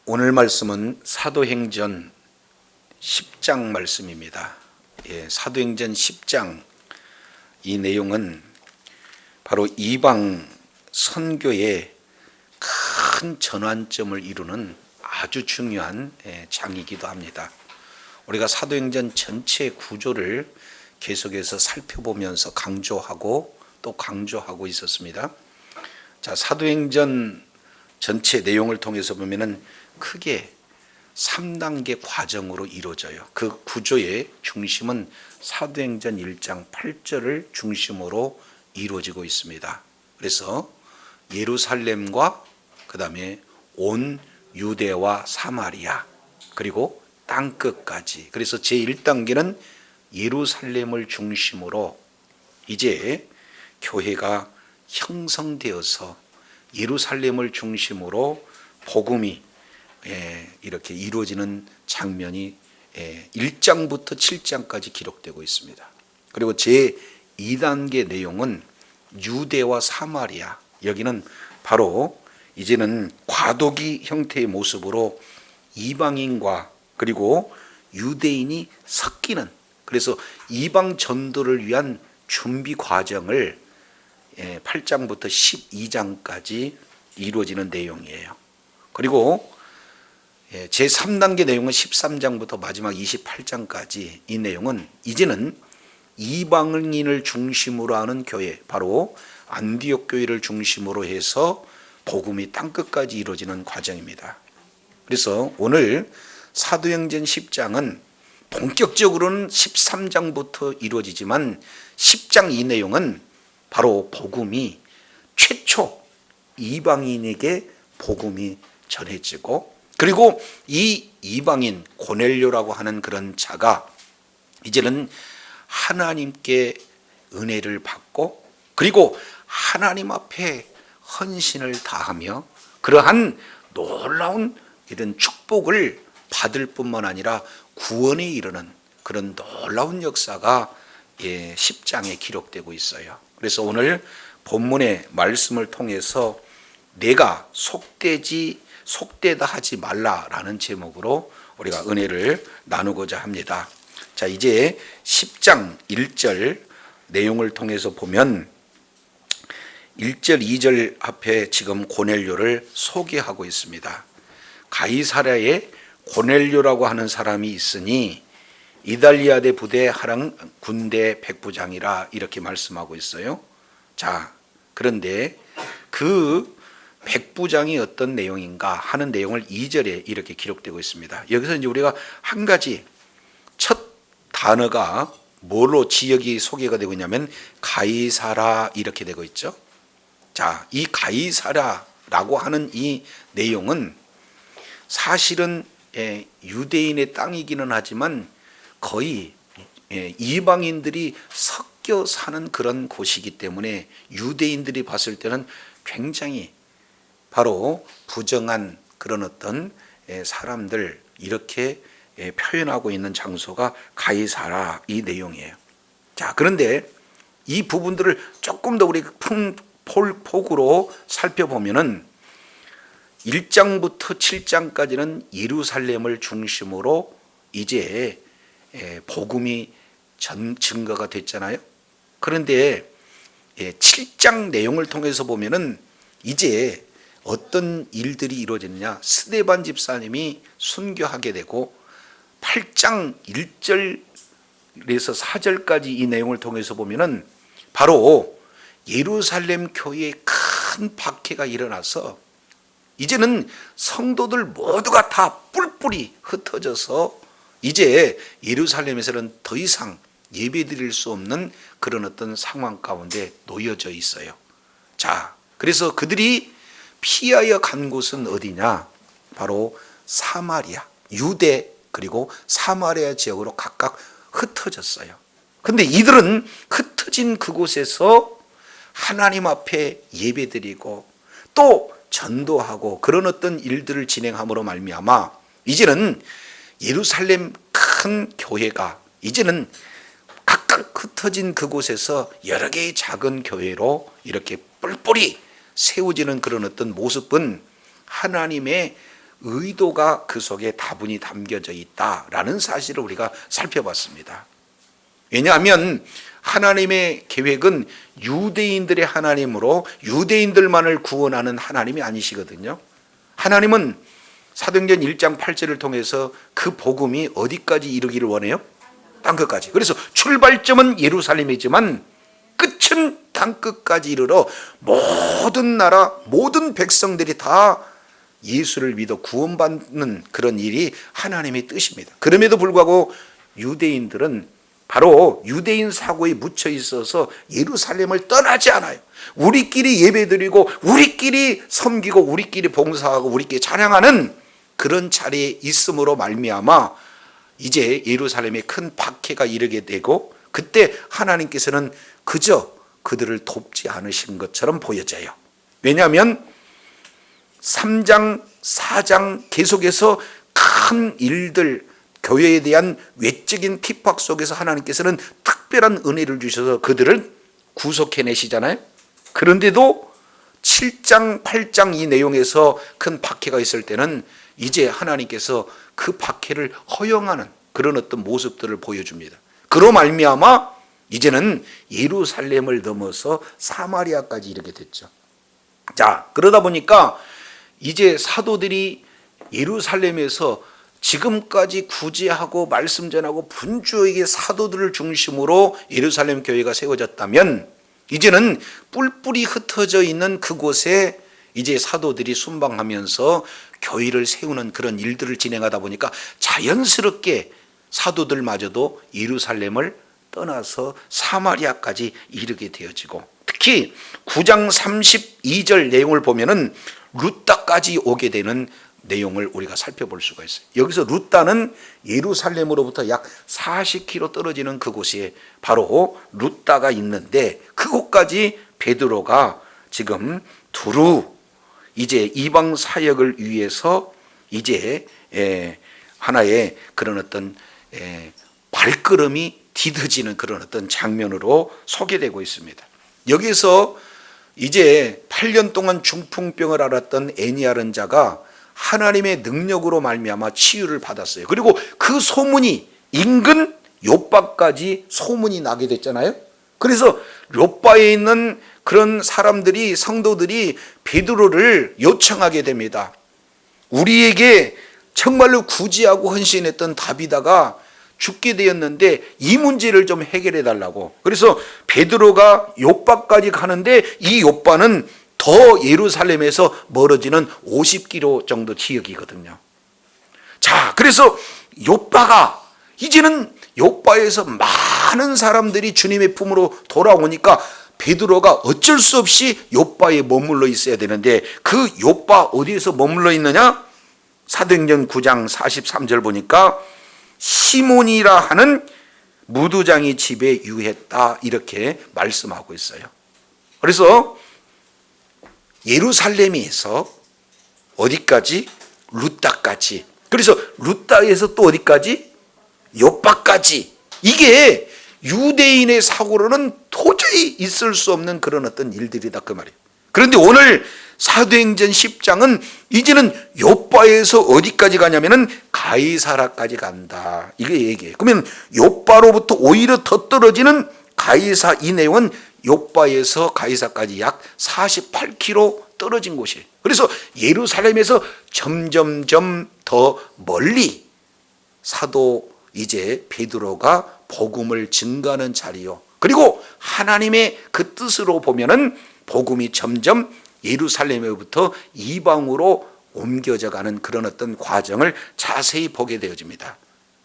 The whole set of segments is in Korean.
오늘 말씀은 사도행전 10장 말씀입니다. 사도행전 10장 이 내용은 바로 이방 선교의 큰 전환점을 이루는 아주 중요한 장이기도 합니다. 우리가 사도행전 전체 구조를 계속해서 살펴보면서 강조하고 또 강조하고 있었습니다. 자, 사도행전 전체 내용을 통해서 보면은 크게 3단계 과정으로 이루어져요. 그 구조의 중심은 사도행전 1장 8절을 중심으로 이루어지고 있습니다. 그래서 예루살렘과 그 다음에 온 유대와 사마리아 그리고 땅끝까지, 그래서 제1단계는 예루살렘을 중심으로 이제 교회가 형성되어서 예루살렘을 중심으로 복음이 이렇게 이루어지는 장면이 1장부터 7장까지 기록되고 있습니다. 그리고 제2단계 내용은 유대와 사마리아, 여기는 바로 이제는 과도기 형태의 모습으로 이방인과 그리고 유대인이 섞이는, 그래서 이방 전도를 위한 준비 과정을 8장부터 12장까지 이루어지는 내용이에요. 그리고 제3단계 내용은 13장부터 마지막 28장까지 이 내용은 이제는 이방인을 중심으로 하는 교회, 바로 안디옥 교회를 중심으로 해서 복음이 땅끝까지 이루어지는 과정입니다. 그래서 오늘 사도행전 10장은 본격적으로는 13장부터 이루어지지만 10장 이 내용은 바로 복음이 최초 이방인에게 복음이 전해지고, 그리고 이 이방인 고넬료라고 하는 그런 자가 이제는 하나님께 은혜를 받고 그리고 하나님 앞에 헌신을 다하며 그러한 놀라운 이런 축복을 받을 뿐만 아니라 구원에 이르는 그런 놀라운 역사가 10장에 기록되고 있어요. 그래서 오늘 본문의 말씀을 통해서 내가 속되다 하지 말라라는 제목으로 우리가 은혜를 나누고자 합니다. 자, 이제 10장 1절 내용을 통해서 보면 1절 2절 앞에 지금 고넬료를 소개하고 있습니다. 가이사랴에 고넬료라고 하는 사람이 있으니 이달리아대 부대 하랑 군대 백부장이라 이렇게 말씀하고 있어요. 자, 그런데 그 백부장이 어떤 내용인가 하는 내용을 2절에 이렇게 기록되고 있습니다. 여기서 이제 우리가 한 가지 첫 단어가 뭐로 지역이 소개가 되고 있냐면 가이사라 이렇게 되고 있죠. 자, 이 가이사라라고 하는 이 내용은 사실은 유대인의 땅이기는 하지만 거의 이방인들이 섞여 사는 그런 곳이기 때문에 유대인들이 봤을 때는 굉장히 바로 부정한 그런 어떤 사람들 이렇게 표현하고 있는 장소가 가이사라 이 내용이에요. 자, 그런데 이 부분들을 조금 더 우리 폭으로 살펴보면은 1장부터 7장까지는 예루살렘을 중심으로 이제 복음이 증거가 됐잖아요. 그런데 7장 내용을 통해서 보면은 이제 어떤 일들이 이루어졌느냐, 스데반 집사님이 순교하게 되고 8장 1절에서 4절까지 이 내용을 통해서 보면은 바로 예루살렘 교회에 큰 박해가 일어나서 이제는 성도들 모두가 다 뿔뿔이 흩어져서 이제 예루살렘에서는 더 이상 예배드릴 수 없는 그런 어떤 상황 가운데 놓여져 있어요. 자, 그래서 그들이 피하여 간 곳은 어디냐? 바로 사마리아, 유대 그리고 사마리아 지역으로 각각 흩어졌어요. 근데 이들은 흩어진 그곳에서 하나님 앞에 예배드리고 또 전도하고 그런 어떤 일들을 진행함으로 말미암아 이제는 예루살렘 큰 교회가 이제는 각각 흩어진 그곳에서 여러 개의 작은 교회로 이렇게 뿔뿔이 세워지는 그런 어떤 모습은 하나님의 의도가 그 속에 다분히 담겨져 있다라는 사실을 우리가 살펴봤습니다. 왜냐하면 하나님의 계획은 유대인들의 하나님으로 유대인들만을 구원하는 하나님이 아니시거든요. 하나님은 사도행전 1장 8절을 통해서 그 복음이 어디까지 이르기를 원해요? 땅끝까지. 그래서 출발점은 예루살렘이지만 끝은 땅끝까지 이르러 모든 나라 모든 백성들이 다 예수를 믿어 구원받는 그런 일이 하나님의 뜻입니다. 그럼에도 불구하고 유대인들은 바로 유대인 사고에 묻혀 있어서 예루살렘을 떠나지 않아요. 우리끼리 예배드리고 우리끼리 섬기고 우리끼리 봉사하고 우리끼리 찬양하는 그런 자리에 있음으로 말미암아 이제 예루살렘에 큰 박해가 이르게 되고, 그때 하나님께서는 그저 그들을 돕지 않으신 것처럼 보여져요. 왜냐하면 3장 4장 계속해서 큰 일들, 교회에 대한 외적인 핍박 속에서 하나님께서는 특별한 은혜를 주셔서 그들을 구속해내시잖아요. 그런데도 7장 8장 이 내용에서 큰 박해가 있을 때는 이제 하나님께서 그 박해를 허용하는 그런 어떤 모습들을 보여줍니다. 그로 말미암아 이제는 예루살렘을 넘어서 사마리아까지 이르게 됐죠. 자, 그러다 보니까 이제 사도들이 예루살렘에서 지금까지 구제하고 말씀 전하고 분주하게 사도들을 중심으로 예루살렘 교회가 세워졌다면, 이제는 뿔뿔이 흩어져 있는 그곳에 이제 사도들이 순방하면서 교회를 세우는 그런 일들을 진행하다 보니까 자연스럽게 사도들마저도 예루살렘을 떠나서 사마리아까지 이르게 되어지고, 특히 9장 32절 내용을 보면은 루따까지 오게 되는 내용을 우리가 살펴볼 수가 있어요. 여기서 루따는 예루살렘으로부터 약 40km 떨어지는 그곳에 바로 루따가 있는데, 그곳까지 베드로가 지금 두루 이제 이방 사역을 위해서 이제 하나의 그런 어떤 발걸음이 디뎌지는 그런 어떤 장면으로 소개되고 있습니다. 여기서 이제 8년 동안 중풍병을 앓았던 애니아른 자가 하나님의 능력으로 말미암아 치유를 받았어요. 그리고 그 소문이 인근 요빠까지 소문이 나게 됐잖아요. 그래서 요빠에 있는 그런 사람들이, 성도들이 베드로를 요청하게 됩니다. 우리에게 정말로 구제하고 헌신했던 다비다가 죽게 되었는데 이 문제를 좀 해결해 달라고. 그래서 베드로가 요빠까지 가는데 이 요빠는 더 예루살렘에서 멀어지는 50km 정도 지역이거든요. 자, 그래서 요빠가 이제는 요빠에서 많은 사람들이 주님의 품으로 돌아오니까 베드로가 어쩔 수 없이 요빠에 머물러 있어야 되는데, 그 요빠 어디에서 머물러 있느냐? 사도행전 9장 43절 보니까 시몬이라 하는 무두장이 집에 유했다, 이렇게 말씀하고 있어요. 그래서 예루살렘에서 어디까지? 루따까지. 그래서 루따에서 또 어디까지? 요빠까지. 이게 유대인의 사고로는 도저히 있을 수 없는 그런 어떤 일들이다, 그 말이에요. 그런데 오늘 사도행전 10장은 이제는 요빠에서 어디까지 가냐면은 가이사라까지 간다, 이게 얘기해요. 그러면 요빠로부터 오히려 더 떨어지는 가이사, 이 내용은 요빠에서 가이사까지 약 48km 떨어진 곳이에요. 그래서 예루살렘에서 점점점 더 멀리 사도 이제 베드로가 복음을 증거하는 자리요. 그리고 하나님의 그 뜻으로 보면은 복음이 점점 예루살렘으로부터 이방으로 옮겨져 가는 그런 어떤 과정을 자세히 보게 되어집니다.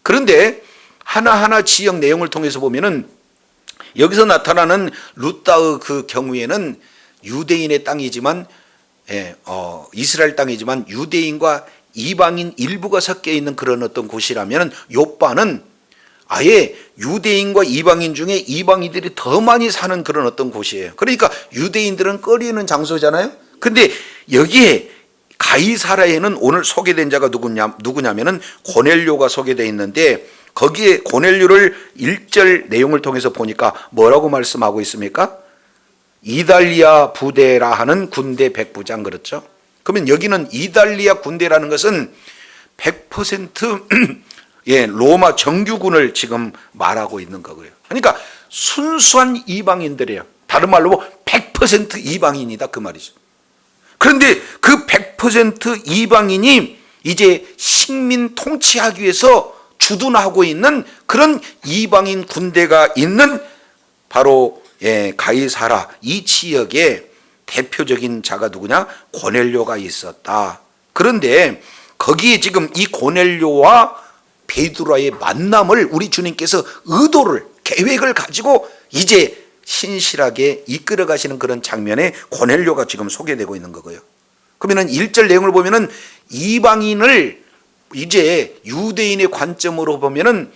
그런데 하나하나 지역 내용을 통해서 보면은 여기서 나타나는 루따의 그 경우에는 유대인의 땅이지만 이스라엘 땅이지만 유대인과 이방인 일부가 섞여 있는 그런 어떤 곳이라면, 요빠는 아예 유대인과 이방인 중에 이방인들이 더 많이 사는 그런 어떤 곳이에요. 그러니까 유대인들은 꺼리는 장소잖아요. 근데 여기에 가이사라에는 오늘 소개된 자가 누구냐면은 고넬료가 소개되어 있는데, 거기에 고넬료를 1절 내용을 통해서 보니까 뭐라고 말씀하고 있습니까? 이달리아 부대라 하는 군대 백부장, 그렇죠? 그러면 여기는 이달리아 군대라는 것은 100% 예, 로마 정규군을 지금 말하고 있는 거고요. 그러니까 순수한 이방인들이에요. 다른 말로 100% 이방인이다 그 말이죠. 그런데 그 100% 이방인이 이제 식민 통치하기 위해서 주둔하고 있는 그런 이방인 군대가 있는 바로 가이사라 이 지역에 대표적인 자가 누구냐? 고넬료가 있었다. 그런데 거기에 지금 이 고넬료와 베드로와의 만남을 우리 주님께서 의도를 계획을 가지고 이제 신실하게 이끌어 가시는 그런 장면에 고넬료가 지금 소개되고 있는 거고요. 그러면은 1절 내용을 보면은 이방인을 이제 유대인의 관점으로 보면은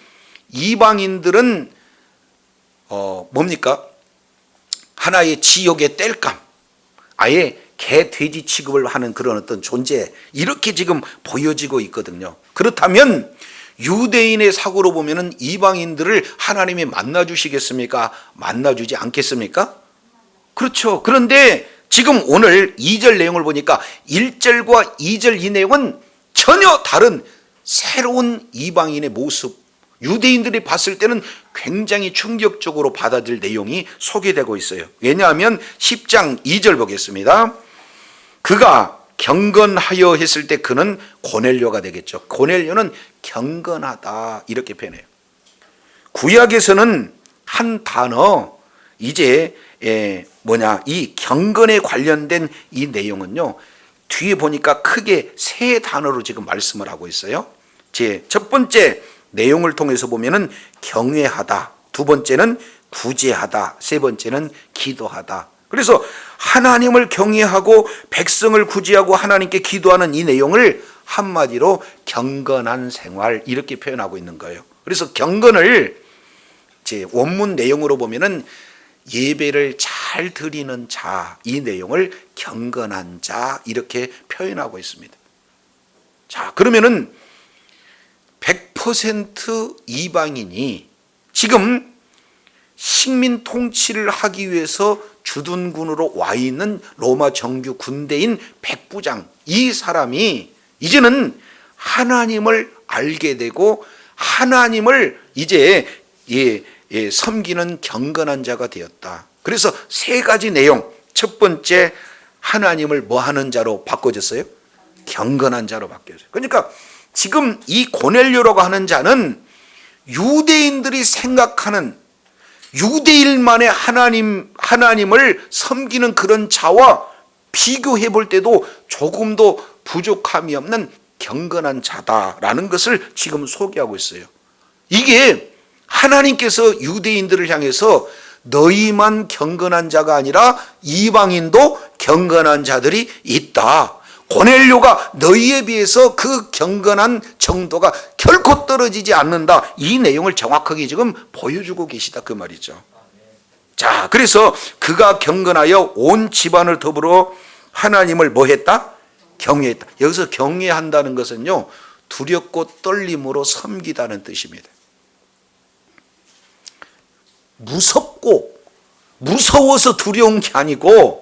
이방인들은 뭡니까? 하나의 지옥의 땔감, 아예 개, 돼지 취급을 하는 그런 어떤 존재, 이렇게 지금 보여지고 있거든요. 그렇다면 유대인의 사고로 보면은 이방인들을 하나님이 만나주시겠습니까? 만나주지 않겠습니까? 그렇죠. 그런데 지금 오늘 2절 내용을 보니까 1절과 2절 이 내용은 전혀 다른 새로운 이방인의 모습, 유대인들이 봤을 때는 굉장히 충격적으로 받아들일 내용이 소개되고 있어요. 왜냐하면 10장 2절 보겠습니다. 그가 경건하여 했을 때 그는 고넬료가 되겠죠. 고넬료는 경건하다 이렇게 표현해요. 구약에서는 한 단어 이제 이 경건에 관련된 이 내용은요, 뒤에 보니까 크게 세 단어로 지금 말씀을 하고 있어요. 첫 번째 내용을 통해서 보면은 경외하다, 두 번째는 구제하다, 세 번째는 기도하다. 그래서 하나님을 경외하고 백성을 구제하고 하나님께 기도하는 이 내용을 한마디로 경건한 생활 이렇게 표현하고 있는 거예요. 그래서 경건을 제 원문 내용으로 보면은 예배를 잘 드리는 자, 이 내용을 경건한 자 이렇게 표현하고 있습니다. 자, 그러면은 100% 이방인이 지금 식민 통치를 하기 위해서 주둔군으로 와 있는 로마 정규 군대인 백부장, 이 사람이 이제는 하나님을 알게 되고 하나님을 이제 섬기는 경건한 자가 되었다. 그래서 세 가지 내용, 첫 번째 하나님을 뭐 하는 자로 바꿔졌어요? 경건한 자로 바뀌었어요. 그러니까 지금 이 고넬료라고 하는 자는 유대인들이 생각하는 유대인만의 하나님을 섬기는 그런 자와 비교해 볼 때도 조금도 부족함이 없는 경건한 자다라는 것을 지금 소개하고 있어요. 이게 하나님께서 유대인들을 향해서 너희만 경건한 자가 아니라 이방인도 경건한 자들이 있다. 고넬료가 너희에 비해서 그 경건한 정도가 결코 떨어지지 않는다. 이 내용을 정확하게 지금 보여주고 계시다 그 말이죠. 자, 그래서 그가 경건하여 온 집안을 더불어 하나님을 뭐 했다? 경외했다. 여기서 경외한다는 것은요, 두렵고 떨림으로 섬기다는 뜻입니다. 무서워서 두려운 게 아니고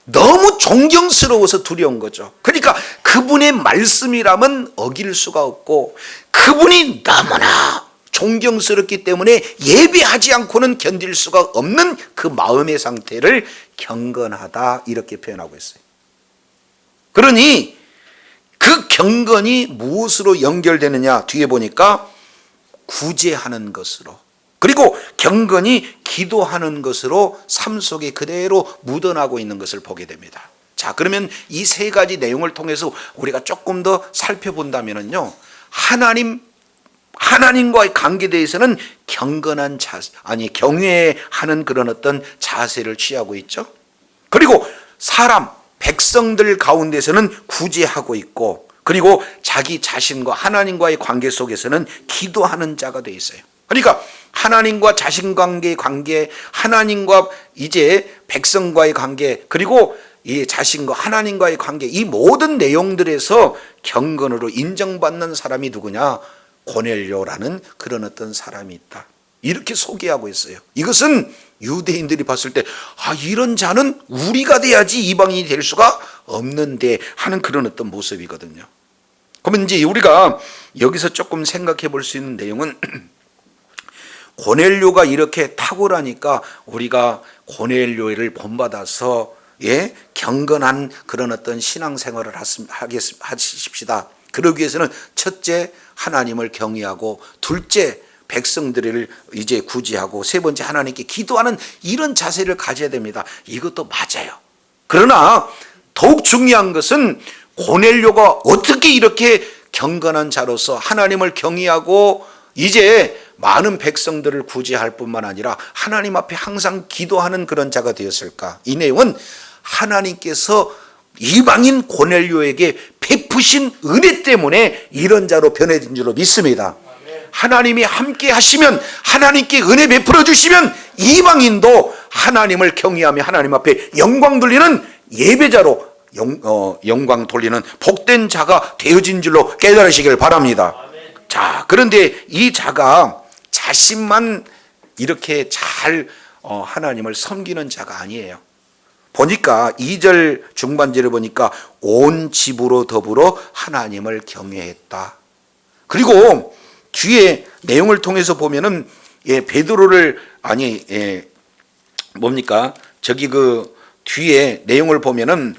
너무 존경스러워서 두려운 거죠. 그러니까 그분의 말씀이라면 어길 수가 없고 그분이 너무나 존경스럽기 때문에 예배하지 않고는 견딜 수가 없는 그 마음의 상태를 경건하다 이렇게 표현하고 있어요. 그러니 그 경건이 무엇으로 연결되느냐 뒤에 보니까 구제하는 것으로, 그리고 경건이 기도하는 것으로 삶 속에 그대로 묻어나고 있는 것을 보게 됩니다. 자, 그러면 이 세 가지 내용을 통해서 우리가 조금 더 살펴본다면요, 하나님과의 관계에 대해서는 경건한 경외하는 그런 어떤 자세를 취하고 있죠. 그리고 백성들 가운데서는 구제하고 있고, 그리고 자기 자신과 하나님과의 관계 속에서는 기도하는 자가 되어 있어요. 그러니까 하나님과 자신 관계, 하나님과 이제 백성과의 관계, 그리고 이 자신과 하나님과의 관계, 이 모든 내용들에서 경건으로 인정받는 사람이 누구냐? 고넬료라는 그런 어떤 사람이 있다. 이렇게 소개하고 있어요. 이것은 유대인들이 봤을 때 이런 자는 우리가 돼야지 이방인이 될 수가 없는데 하는 그런 어떤 모습이거든요. 그러면 이제 우리가 여기서 조금 생각해 볼 수 있는 내용은 고넬료가 이렇게 탁월하니까 우리가 고넬료를 본받아서 경건한 그런 어떤 신앙생활을 하십시다. 그러기 위해서는 첫째 하나님을 경외하고, 둘째 백성들을 이제 구제하고, 세 번째 하나님께 기도하는 이런 자세를 가져야 됩니다. 이것도 맞아요. 그러나 더욱 중요한 것은 고넬료가 어떻게 이렇게 경건한 자로서 하나님을 경외하고 이제 많은 백성들을 구제할 뿐만 아니라 하나님 앞에 항상 기도하는 그런 자가 되었을까? 이 내용은 하나님께서 이방인 고넬료에게 베푸신 은혜 때문에 이런 자로 변해진 줄로 믿습니다. 하나님이 함께 하시면, 하나님께 은혜 베풀어 주시면 이방인도 하나님을 경외하며 하나님 앞에 영광 돌리는 예배자로 영광 돌리는 복된 자가 되어진 줄로 깨달으시길 바랍니다. 자, 그런데 이 자가 자신만 이렇게 잘 하나님을 섬기는 자가 아니에요. 보니까 2절 중반절에 보니까 온 집으로 더불어 하나님을 경외했다. 그리고 뒤에 내용을 통해서 보면은 베드로를 저기 그 뒤에 내용을 보면은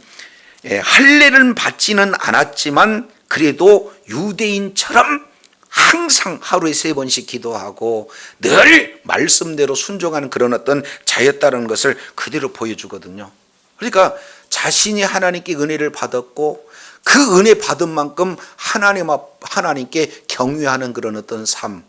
할례를 받지는 않았지만 그래도 유대인처럼 항상 하루에 3번씩 기도하고 늘 말씀대로 순종하는 그런 어떤 자였다는 것을 그대로 보여주거든요. 그러니까 자신이 하나님께 은혜를 받았고 그 은혜 받은 만큼 하나님께 경외하는 그런 어떤 삶,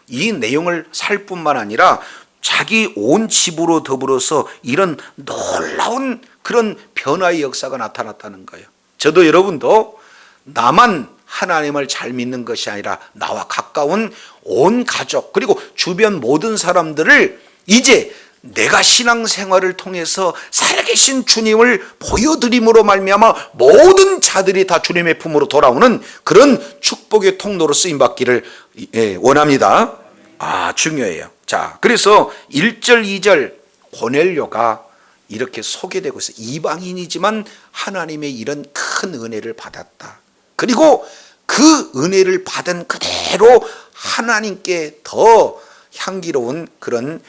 이 내용을 살 뿐만 아니라 자기 온 집으로 더불어서 이런 놀라운 그런 변화의 역사가 나타났다는 거예요. 저도 여러분도 나만 하나님을 잘 믿는 것이 아니라 나와 가까운 온 가족 그리고 주변 모든 사람들을 이제 내가 신앙생활을 통해서 살아계신 주님을 보여드림으로 말미암아 모든 자들이 다 주님의 품으로 돌아오는 그런 축복의 통로로 쓰임받기를 원합니다. 중요해요. 자, 그래서 1절 2절 고넬료가 이렇게 소개되고 있어요. 이방인이지만 하나님의 이런 큰 은혜를 받았다. 그리고 그 은혜를 받은 그대로 하나님께 더 향기로운 그런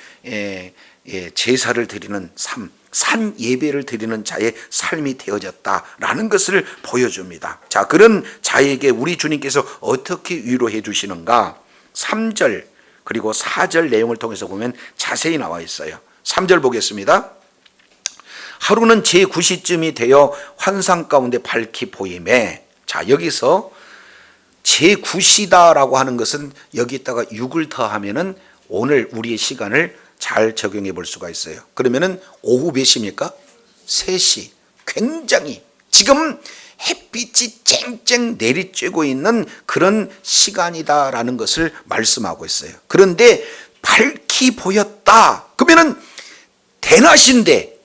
제사를 드리는 삶, 산 예배를 드리는 자의 삶이 되어졌다라는 것을 보여줍니다. 자, 그런 자에게 우리 주님께서 어떻게 위로해 주시는가? 3절 그리고 4절 내용을 통해서 보면 자세히 나와 있어요. 3절 보겠습니다. 하루는 제9시쯤이 되어 환상 가운데 밝히 보임에, 자, 여기서 제9시다라고 하는 것은 여기다가 6을 더하면은 오늘 우리의 시간을 잘 적용해 볼 수가 있어요. 그러면은 오후 몇 시입니까? 3시. 굉장히 지금 햇빛이 쨍쨍 내리쬐고 있는 그런 시간이다라는 것을 말씀하고 있어요. 그런데 밝히 보였다. 그러면은 대낮인데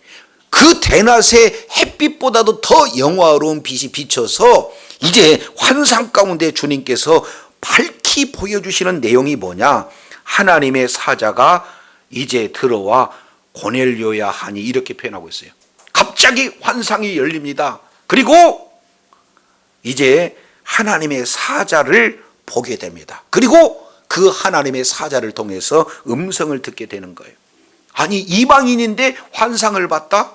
그 대낮에 햇빛보다도 더 영화로운 빛이 비쳐서 이제 환상 가운데 주님께서 밝히 보여주시는 내용이 뭐냐? 하나님의 사자가 이제 들어와 고넬료야 하니 이렇게 표현하고 있어요. 갑자기 환상이 열립니다. 그리고 이제 하나님의 사자를 보게 됩니다. 그리고 그 하나님의 사자를 통해서 음성을 듣게 되는 거예요. 아니, 이방인인데 환상을 봤다?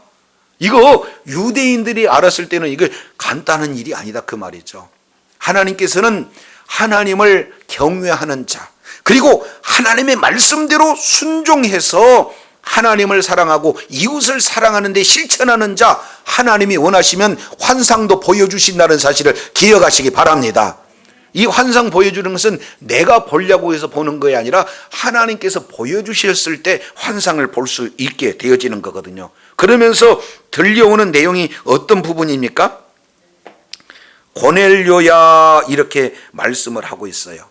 이거 유대인들이 알았을 때는 이거 간단한 일이 아니다 그 말이죠. 하나님께서는 하나님을 경외하는 자, 그리고 하나님의 말씀대로 순종해서 하나님을 사랑하고 이웃을 사랑하는 데 실천하는 자, 하나님이 원하시면 환상도 보여주신다는 사실을 기억하시기 바랍니다. 이 환상 보여주는 것은 내가 보려고 해서 보는 것이 아니라 하나님께서 보여주셨을 때 환상을 볼 수 있게 되어지는 거거든요. 그러면서 들려오는 내용이 어떤 부분입니까? 고넬료야 이렇게 말씀을 하고 있어요.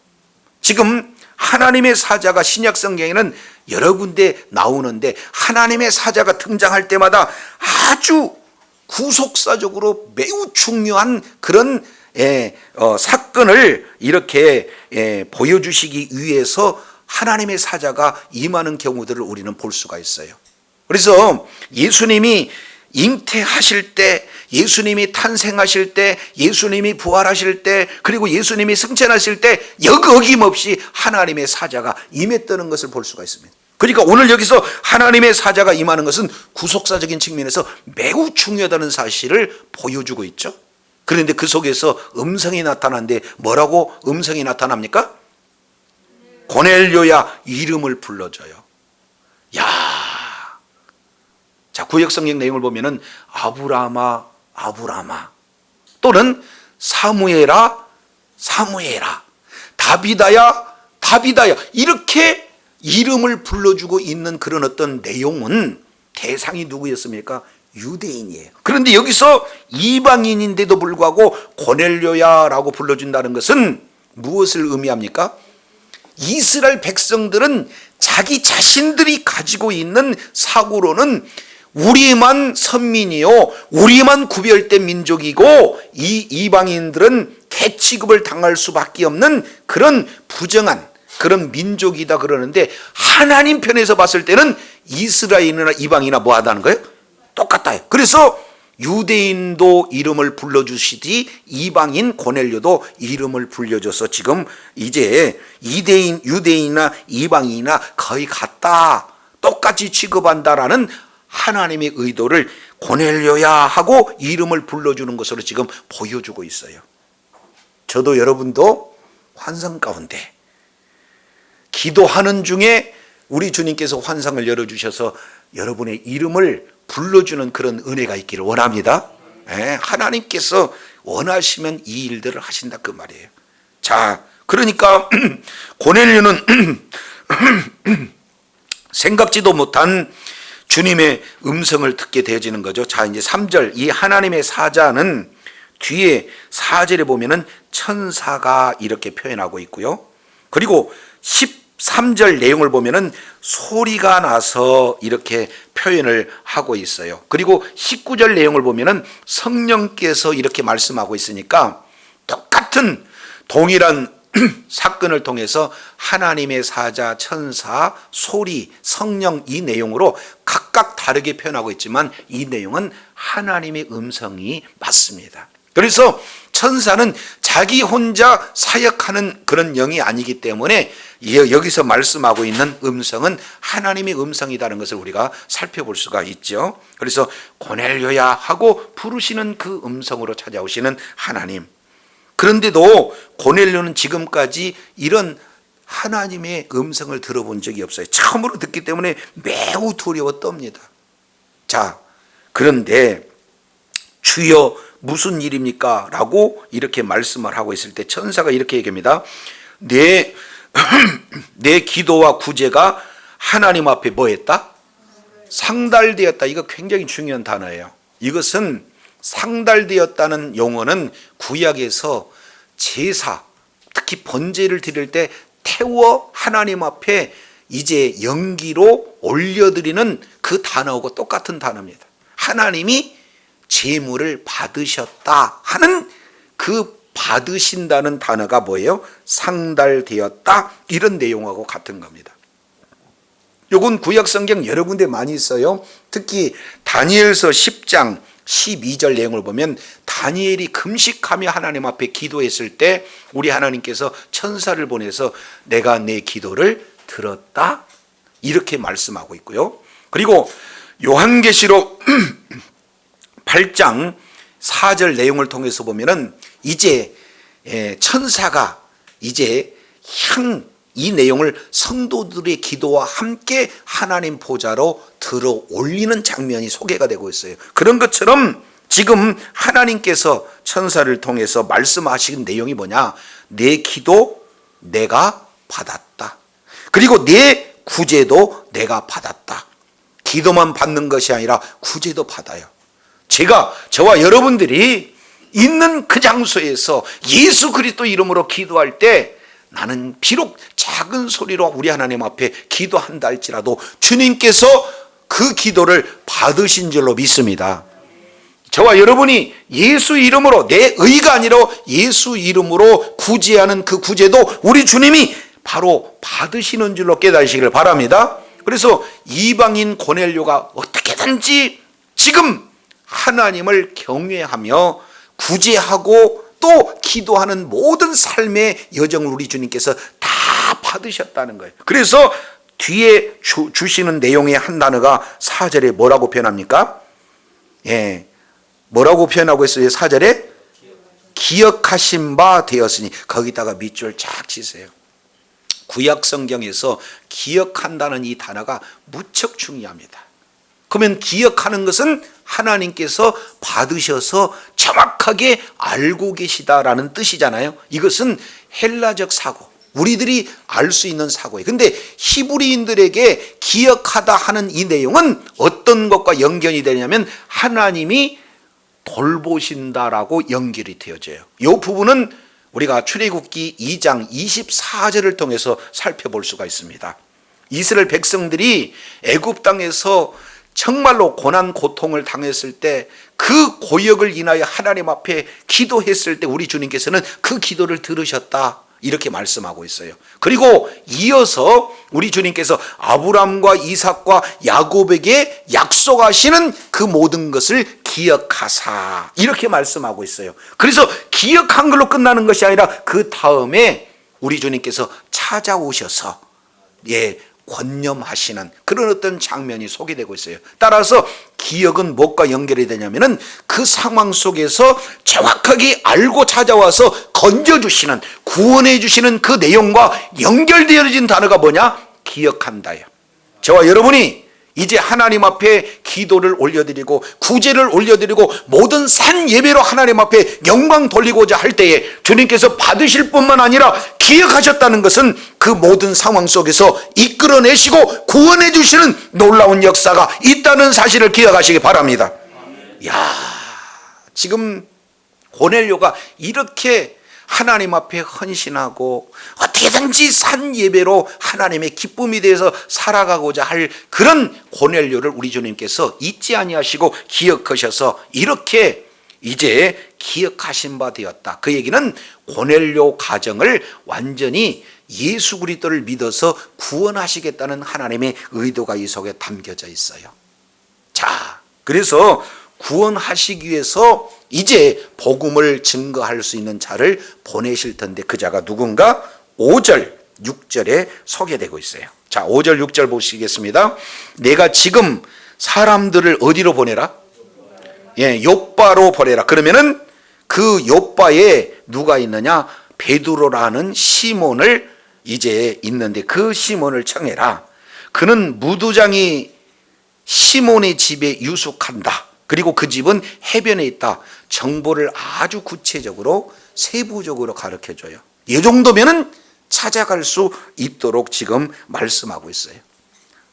지금 하나님의 사자가 신약 성경에는 여러 군데 나오는데 하나님의 사자가 등장할 때마다 아주 구속사적으로 매우 중요한 그런 사건을 이렇게 보여주시기 위해서 하나님의 사자가 임하는 경우들을 우리는 볼 수가 있어요. 그래서 예수님이 잉태하실 때, 예수님이 탄생하실 때, 예수님이 부활하실 때, 그리고 예수님이 승천하실 때 어김없이 하나님의 사자가 임했다는 것을 볼 수가 있습니다. 그러니까 오늘 여기서 하나님의 사자가 임하는 것은 구속사적인 측면에서 매우 중요하다는 사실을 보여주고 있죠. 그런데 그 속에서 음성이 나타나는데 뭐라고 음성이 나타납니까? 고넬료야, 이름을 불러줘요. 야, 자, 구약성경 내용을 보면은 아브라마, 아브라마, 또는 사무엘아, 사무엘아, 다비다야, 다비다야, 이렇게 이름을 불러주고 있는 그런 어떤 내용은 대상이 누구였습니까? 유대인이에요. 그런데 여기서 이방인인데도 불구하고 고넬료야라고 불러준다는 것은 무엇을 의미합니까? 이스라엘 백성들은 자기 자신들이 가지고 있는 사고로는 우리만 선민이요, 우리만 구별된 민족이고 이 이방인들은 개취급을 당할 수밖에 없는 그런 부정한 그런 민족이다 그러는데, 하나님 편에서 봤을 때는 이스라엘이나 이방이나 뭐 하다는 거예요? 똑같아요. 그래서 유대인도 이름을 불러주시지 이방인 고넬료도 이름을 불려줘서 지금 이제 유대인이나 이방인이나 거의 같다, 똑같이 취급한다라는 하나님의 의도를 고넬료야 하고 이름을 불러주는 것으로 지금 보여주고 있어요. 저도 여러분도 환상 가운데 기도하는 중에 우리 주님께서 환상을 열어주셔서 여러분의 이름을 불러주는 그런 은혜가 있기를 원합니다. 하나님께서 원하시면 이 일들을 하신다 그 말이에요. 자, 그러니까 고넬료는 생각지도 못한 주님의 음성을 듣게 되어지는 거죠. 자, 이제 3절, 이 하나님의 사자는 뒤에 4절에 보면은 천사가 이렇게 표현하고 있고요. 그리고 13절 내용을 보면은 소리가 나서 이렇게 표현을 하고 있어요. 그리고 19절 내용을 보면은 성령께서 이렇게 말씀하고 있으니까 똑같은 동일한 사건을 통해서 하나님의 사자, 천사, 소리, 성령 이 내용으로 각각 다르게 표현하고 있지만 이 내용은 하나님의 음성이 맞습니다. 그래서 천사는 자기 혼자 사역하는 그런 영이 아니기 때문에 여기서 말씀하고 있는 음성은 하나님의 음성이라는 것을 우리가 살펴볼 수가 있죠. 그래서 고넬료야 하고 부르시는 그 음성으로 찾아오시는 하나님. 그런데도 고넬료는 지금까지 이런 하나님의 음성을 들어본 적이 없어요. 처음으로 듣기 때문에 매우 두려워 떱니다. 자, 그런데 주여 무슨 일입니까? 라고 이렇게 말씀을 하고 있을 때 천사가 이렇게 얘기합니다. 내 기도와 구제가 하나님 앞에 뭐 했다? 상달되었다. 이거 굉장히 중요한 단어예요. 이것은 상달되었다는 용어는 구약에서 제사, 특히 번제를 드릴 때 태워 하나님 앞에 이제 연기로 올려드리는 그 단어하고 똑같은 단어입니다. 하나님이 제물을 받으셨다 하는 그 받으신다는 단어가 뭐예요? 상달되었다, 이런 내용하고 같은 겁니다. 요건 구약 성경 여러 군데 많이 있어요. 특히 다니엘서 10장 12절 내용을 보면 다니엘이 금식하며 하나님 앞에 기도했을 때 우리 하나님께서 천사를 보내서 내가 내 기도를 들었다, 이렇게 말씀하고 있고요. 그리고 요한계시록 8장 4절 내용을 통해서 보면은 이제 천사가 이제 이 내용을 성도들의 기도와 함께 하나님 보좌로 들어 올리는 장면이 소개가 되고 있어요. 그런 것처럼 지금 하나님께서 천사를 통해서 말씀하신 내용이 뭐냐? 내 기도 내가 받았다. 그리고 내 구제도 내가 받았다. 기도만 받는 것이 아니라 구제도 받아요. 저와 여러분들이 있는 그 장소에서 예수 그리스도 이름으로 기도할 때 나는 비록 작은 소리로 우리 하나님 앞에 기도한다 할지라도 주님께서 그 기도를 받으신 줄로 믿습니다. 저와 여러분이 예수 이름으로, 내 의가 아니라 예수 이름으로 구제하는 그 구제도 우리 주님이 바로 받으시는 줄로 깨달으시기를 바랍니다. 그래서 이방인 고넬료가 어떻게든지 지금 하나님을 경외하며 구제하고 또 기도하는 모든 삶의 여정을 우리 주님께서 다 받으셨다는 거예요. 그래서 뒤에 주시는 내용의 한 단어가 4절에 뭐라고 표현합니까? 예, 뭐라고 표현하고 있어요? 4절에 기억하신 바 되었으니, 거기다가 밑줄 쫙 치세요. 구약 성경에서 기억한다는 이 단어가 무척 중요합니다. 그러면 기억하는 것은 하나님께서 받으셔서 정확하게 알고 계시다라는 뜻이잖아요. 이것은 헬라적 사고, 우리들이 알 수 있는 사고예요. 근데 히브리인들에게 기억하다 하는 이 내용은 어떤 것과 연결이 되냐면 하나님이 돌보신다라고 연결이 되어져요. 이 부분은 우리가 출애굽기 2장 24절을 통해서 살펴볼 수가 있습니다. 이스라엘 백성들이 애굽 땅에서 정말로 고난 고통을 당했을 때 그 고역을 인하여 하나님 앞에 기도했을 때 우리 주님께서는 그 기도를 들으셨다, 이렇게 말씀하고 있어요. 그리고 이어서 우리 주님께서 아브람과 이삭과 야곱에게 약속하시는 그 모든 것을 기억하사, 이렇게 말씀하고 있어요. 그래서 기억한 걸로 끝나는 것이 아니라 그 다음에 우리 주님께서 찾아오셔서 권념하시는 그런 어떤 장면이 소개되고 있어요. 따라서 기억은 무엇과 연결이 되냐면은 그 상황 속에서 정확하게 알고 찾아와서 건져주시는, 구원해 주시는 그 내용과 연결되어진 단어가 뭐냐? 기억한다요. 저와 여러분이 이제 하나님 앞에 기도를 올려드리고 구제를 올려드리고 모든 산 예배로 하나님 앞에 영광 돌리고자 할 때에 주님께서 받으실 뿐만 아니라 기억하셨다는 것은 그 모든 상황 속에서 이끌어내시고 구원해 주시는 놀라운 역사가 있다는 사실을 기억하시기 바랍니다. 이야, 지금 고넬료가 이렇게 하나님 앞에 헌신하고 어떻게든지 산 예배로 하나님의 기쁨이 되어서 살아가고자 할 그런 고넬료를 우리 주님께서 잊지 아니하시고 기억하셔서 이렇게 이제 기억하신 바 되었다. 그 얘기는 고넬료 가정을 완전히 예수 그리스도를 믿어서 구원하시겠다는 하나님의 의도가 이 속에 담겨져 있어요. 자, 그래서 구원하시기 위해서 이제 복음을 증거할 수 있는 자를 보내실 텐데 그 자가 누군가? 5절, 6절에 소개되고 있어요. 자, 5절, 6절 보시겠습니다. 내가 지금 사람들을 어디로 보내라? 욥바로 보내라. 그러면은 그 욥바에 누가 있느냐? 베드로라는 시몬을 이제 있는데 그 시몬을 청해라. 그는 무두장이 시몬의 집에 유숙한다. 그리고 그 집은 해변에 있다. 정보를 아주 구체적으로 세부적으로 가르쳐줘요. 이 정도면은 찾아갈 수 있도록 지금 말씀하고 있어요.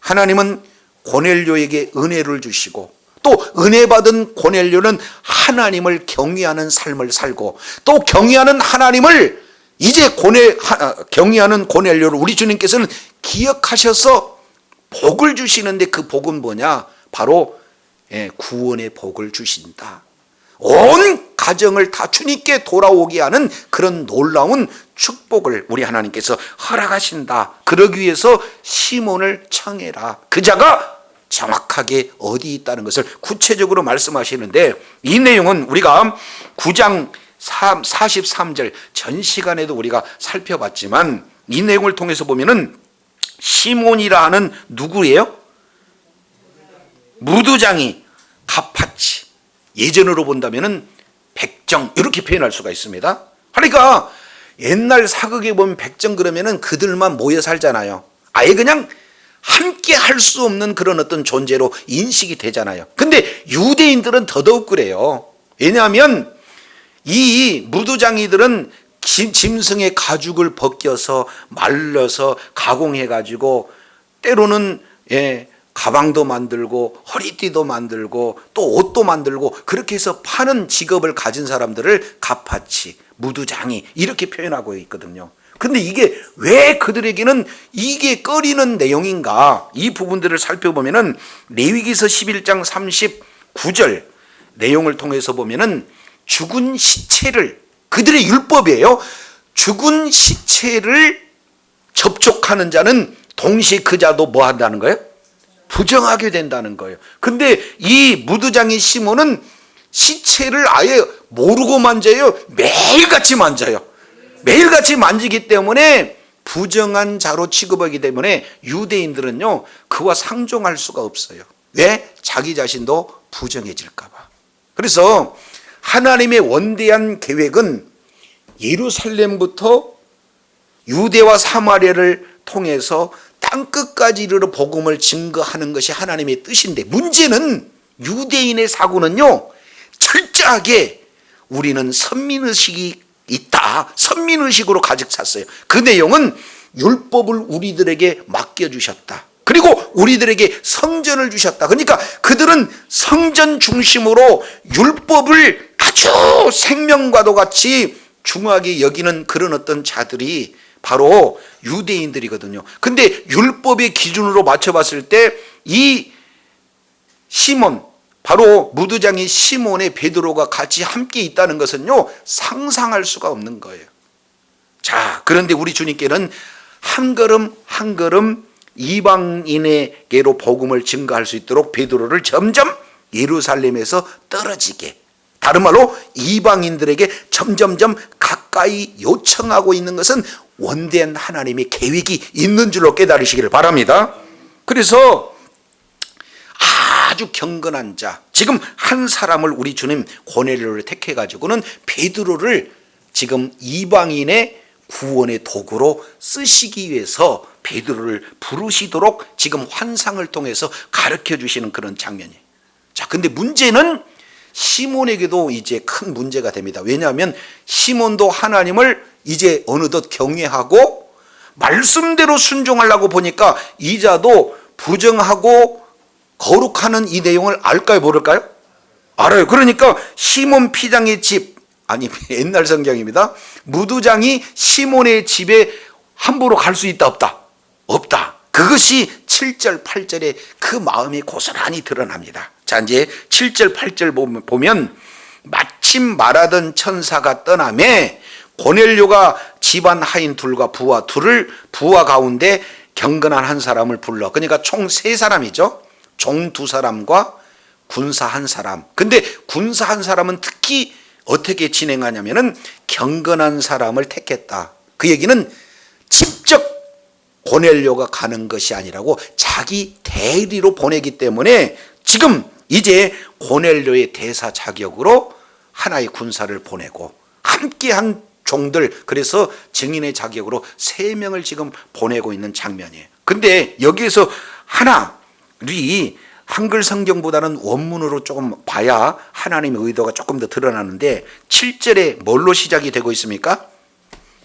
하나님은 고넬료에게 은혜를 주시고 또 은혜 받은 고넬료는 하나님을 경외하는 삶을 살고 또 경외하는 하나님을 이제 경외하는 고넬료를 우리 주님께서는 기억하셔서 복을 주시는데 그 복은 뭐냐? 바로 구원의 복을 주신다. 온 가정을 다 주님께 돌아오게 하는 그런 놀라운 축복을 우리 하나님께서 허락하신다. 그러기 위해서 시몬을 청해라. 그 자가 정확하게 어디 있다는 것을 구체적으로 말씀하시는데 이 내용은 우리가 9장 43절 전 시간에도 우리가 살펴봤지만 이 내용을 통해서 보면은 시몬이라 하는 누구예요? 무두장이 갑하치, 예전으로 본다면은 백정 이렇게 표현할 수가 있습니다. 그러니까 옛날 사극에 보면 백정 그러면은 그들만 모여 살잖아요. 아예 그냥 함께 할 수 없는 그런 어떤 존재로 인식이 되잖아요. 근데 유대인들은 더더욱 그래요. 왜냐하면 이 무두장이들은 짐승의 가죽을 벗겨서 말려서 가공해가지고 때로는 가방도 만들고 허리띠도 만들고 또 옷도 만들고 그렇게 해서 파는 직업을 가진 사람들을 갑하치, 무두장이 이렇게 표현하고 있거든요. 근데 이게 왜 그들에게는 이게 꺼리는 내용인가? 이 부분들을 살펴보면은 레위기서 11장 39절 내용을 통해서 보면은 죽은 시체를, 그들의 율법이에요. 죽은 시체를 접촉하는 자는 동시에 그 자도 뭐 한다는 거예요? 부정하게 된다는 거예요. 근데 이 무두장의 시몬은 시체를 아예 모르고 만져요. 매일같이 만져요. 매일같이 만지기 때문에 부정한 자로 취급하기 때문에 유대인들은요, 그와 상종할 수가 없어요. 왜? 자기 자신도 부정해질까 봐. 그래서 하나님의 원대한 계획은 예루살렘부터 유대와 사마리아를 통해서 땅끝까지 이르러 복음을 증거하는 것이 하나님의 뜻인데, 문제는 유대인의 사고는요, 철저하게 우리는 선민의식이 있다, 선민의식으로 가득 찼어요. 그 내용은 율법을 우리들에게 맡겨주셨다, 그리고 우리들에게 성전을 주셨다. 그러니까 그들은 성전 중심으로 율법을 아주 생명과도 같이 중요하게 여기는 그런 어떤 자들이 바로 유대인들이거든요. 근데 율법의 기준으로 맞춰봤을 때 이 시몬, 바로 무두장의 시몬의 베드로가 같이 함께 있다는 것은요, 상상할 수가 없는 거예요. 자, 그런데 우리 주님께는 한 걸음 한 걸음 이방인에게로 복음을 증거할 수 있도록 베드로를 점점 예루살렘에서 떨어지게, 다른 말로 이방인들에게 점점점 가까이 요청하고 있는 것은 원대한 하나님의 계획이 있는 줄로 깨달으시기를 바랍니다. 그래서 아주 경건한 자, 지금 한 사람을 우리 주님 고넬료를 택해 가지고는 베드로를 지금 이방인의 구원의 도구로 쓰시기 위해서 베드로를 부르시도록 지금 환상을 통해서 가르쳐 주시는 그런 장면이에요. 자, 근데 문제는 시몬에게도 이제 큰 문제가 됩니다. 왜냐하면 시몬도 하나님을 이제 어느덧 경외하고 말씀대로 순종하려고 보니까 이자도 부정하고 거룩하는 이 내용을 알까요, 모를까요? 알아요. 그러니까 시몬 피장의 집, 아니 옛날 성경입니다. 무두장이 시몬의 집에 함부로 갈 수 있다, 없다? 없다. 그것이 7절 8절에 그 마음이 고스란히 드러납니다. 자, 이제 7절 8절 보면 마침 말하던 천사가 떠나매 고넬료가 집안 하인 둘과 부하 둘을 부하 가운데 경건한 한 사람을 불러. 그러니까 총 3사람이죠. 종 2사람과 군사 1사람. 근데 군사 1사람은 특히 어떻게 진행하냐면은 경건한 사람을 택했다. 그 얘기는 직접 고넬료가 가는 것이 아니라고 자기 대리로 보내기 때문에 지금 이제 고넬료의 대사 자격으로 하나의 군사를 보내고 함께한 종들, 그래서 증인의 자격으로 3명을 지금 보내고 있는 장면이에요. 근데 여기에서 우리 한글 성경보다는 원문으로 조금 봐야 하나님의 의도가 조금 더 드러나는데 7절에 뭘로 시작이 되고 있습니까?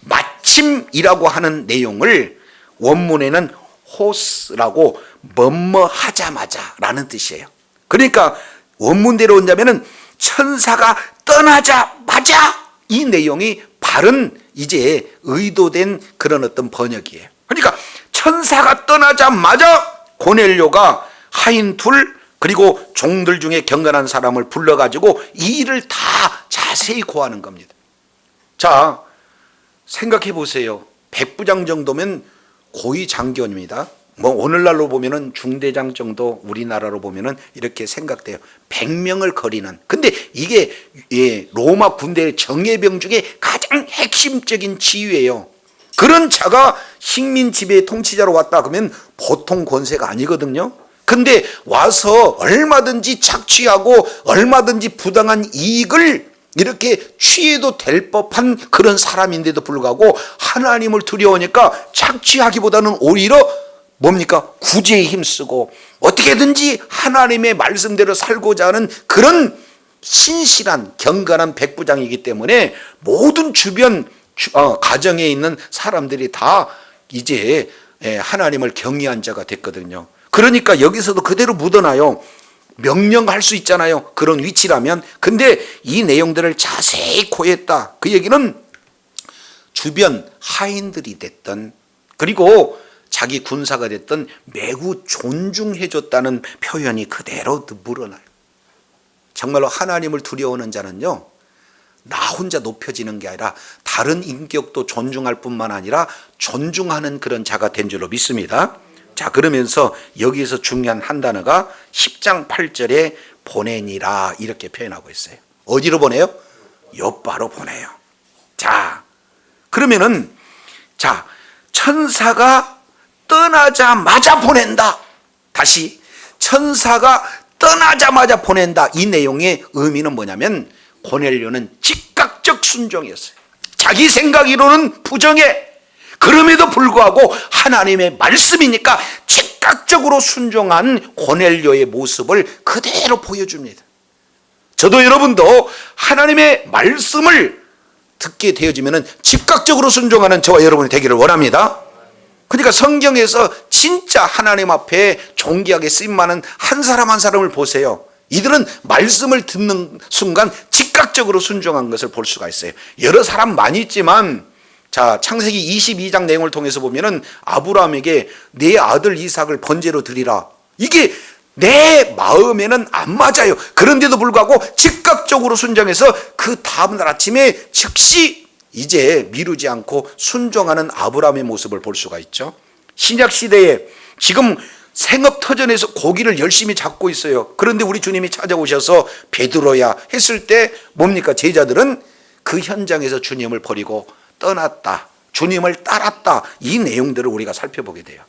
마침이라고 하는 내용을 원문에는 호스라고 뭐뭐 하자마자 라는 뜻이에요. 그러니까 원문대로 온다면은 천사가 떠나자마자 이 내용이 바른 이제 의도된 그런 어떤 번역이에요. 그러니까 천사가 떠나자마자 고넬료가 하인 둘 그리고 종들 중에 경건한 사람을 불러가지고 이 일을 다 자세히 고하는 겁니다. 자, 생각해 보세요. 백부장 정도면 고위 장교입니다. 뭐 오늘날로 보면은 중대장 정도, 우리나라로 보면은 이렇게 생각돼요. 100명을 거리는. 근데 이게 로마 군대 정예병 중에 가장 핵심적인 지위예요. 그런 자가 식민 지배 통치자로 왔다 그러면 보통 권세가 아니거든요. 근데 와서 얼마든지 착취하고 얼마든지 부당한 이익을 이렇게 취해도 될 법한 그런 사람인데도 불구하고 하나님을 두려우니까 착취하기보다는 오히려 뭡니까? 구제에 힘쓰고 어떻게든지 하나님의 말씀대로 살고자 하는 그런 신실한 경건한 백부장이기 때문에 모든 주변 가정에 있는 사람들이 다 이제 하나님을 경외한 자가 됐거든요. 그러니까 여기서도 그대로 묻어나요. 명령할 수 있잖아요. 그런 위치라면. 근데 이 내용들을 자세히 고했다. 그 얘기는 주변 하인들이 됐던, 그리고 자기 군사가 됐던 매우 존중해줬다는 표현이 그대로 물어나요. 정말로 하나님을 두려워하는 자는요, 나 혼자 높여지는 게 아니라 다른 인격도 존중할 뿐만 아니라 존중하는 그런 자가 된 줄로 믿습니다. 자, 그러면서 여기에서 중요한 한 단어가 10장 8절에 보내니라 이렇게 표현하고 있어요. 어디로 보내요? 요바로 보내요. 자, 그러면은 자, 천사가 떠나자마자 보낸다. 다시 천사가 떠나자마자 보낸다. 이 내용의 의미는 뭐냐면 고넬료는 즉각적 순종이었어요. 자기 생각으로는 부정해. 그럼에도 불구하고 하나님의 말씀이니까 즉각적으로 순종한 고넬료의 모습을 그대로 보여줍니다. 저도 여러분도 하나님의 말씀을 듣게 되어지면 즉각적으로 순종하는 저와 여러분이 되기를 원합니다. 그러니까 성경에서 진짜 하나님 앞에 존귀하게 쓰임많은 한 사람 한 사람을 보세요. 이들은 말씀을 듣는 순간 즉각적으로 순종한 것을 볼 수가 있어요. 여러 사람 많이 있지만 자, 창세기 22장 내용을 통해서 보면은 아브라함에게 내 아들 이삭을 번제로 드리라. 이게 내 마음에는 안 맞아요. 그런데도 불구하고 즉각적으로 순종해서 그 다음날 아침에 즉시 이제 미루지 않고 순종하는 아브라함의 모습을 볼 수가 있죠. 신약 시대에 지금 생업터전에서 고기를 열심히 잡고 있어요. 그런데 우리 주님이 찾아오셔서 베드로야 했을 때 뭡니까? 제자들은 그 현장에서 주님을 버리고 떠났다. 주님을 따랐다. 이 내용들을 우리가 살펴보게 돼요.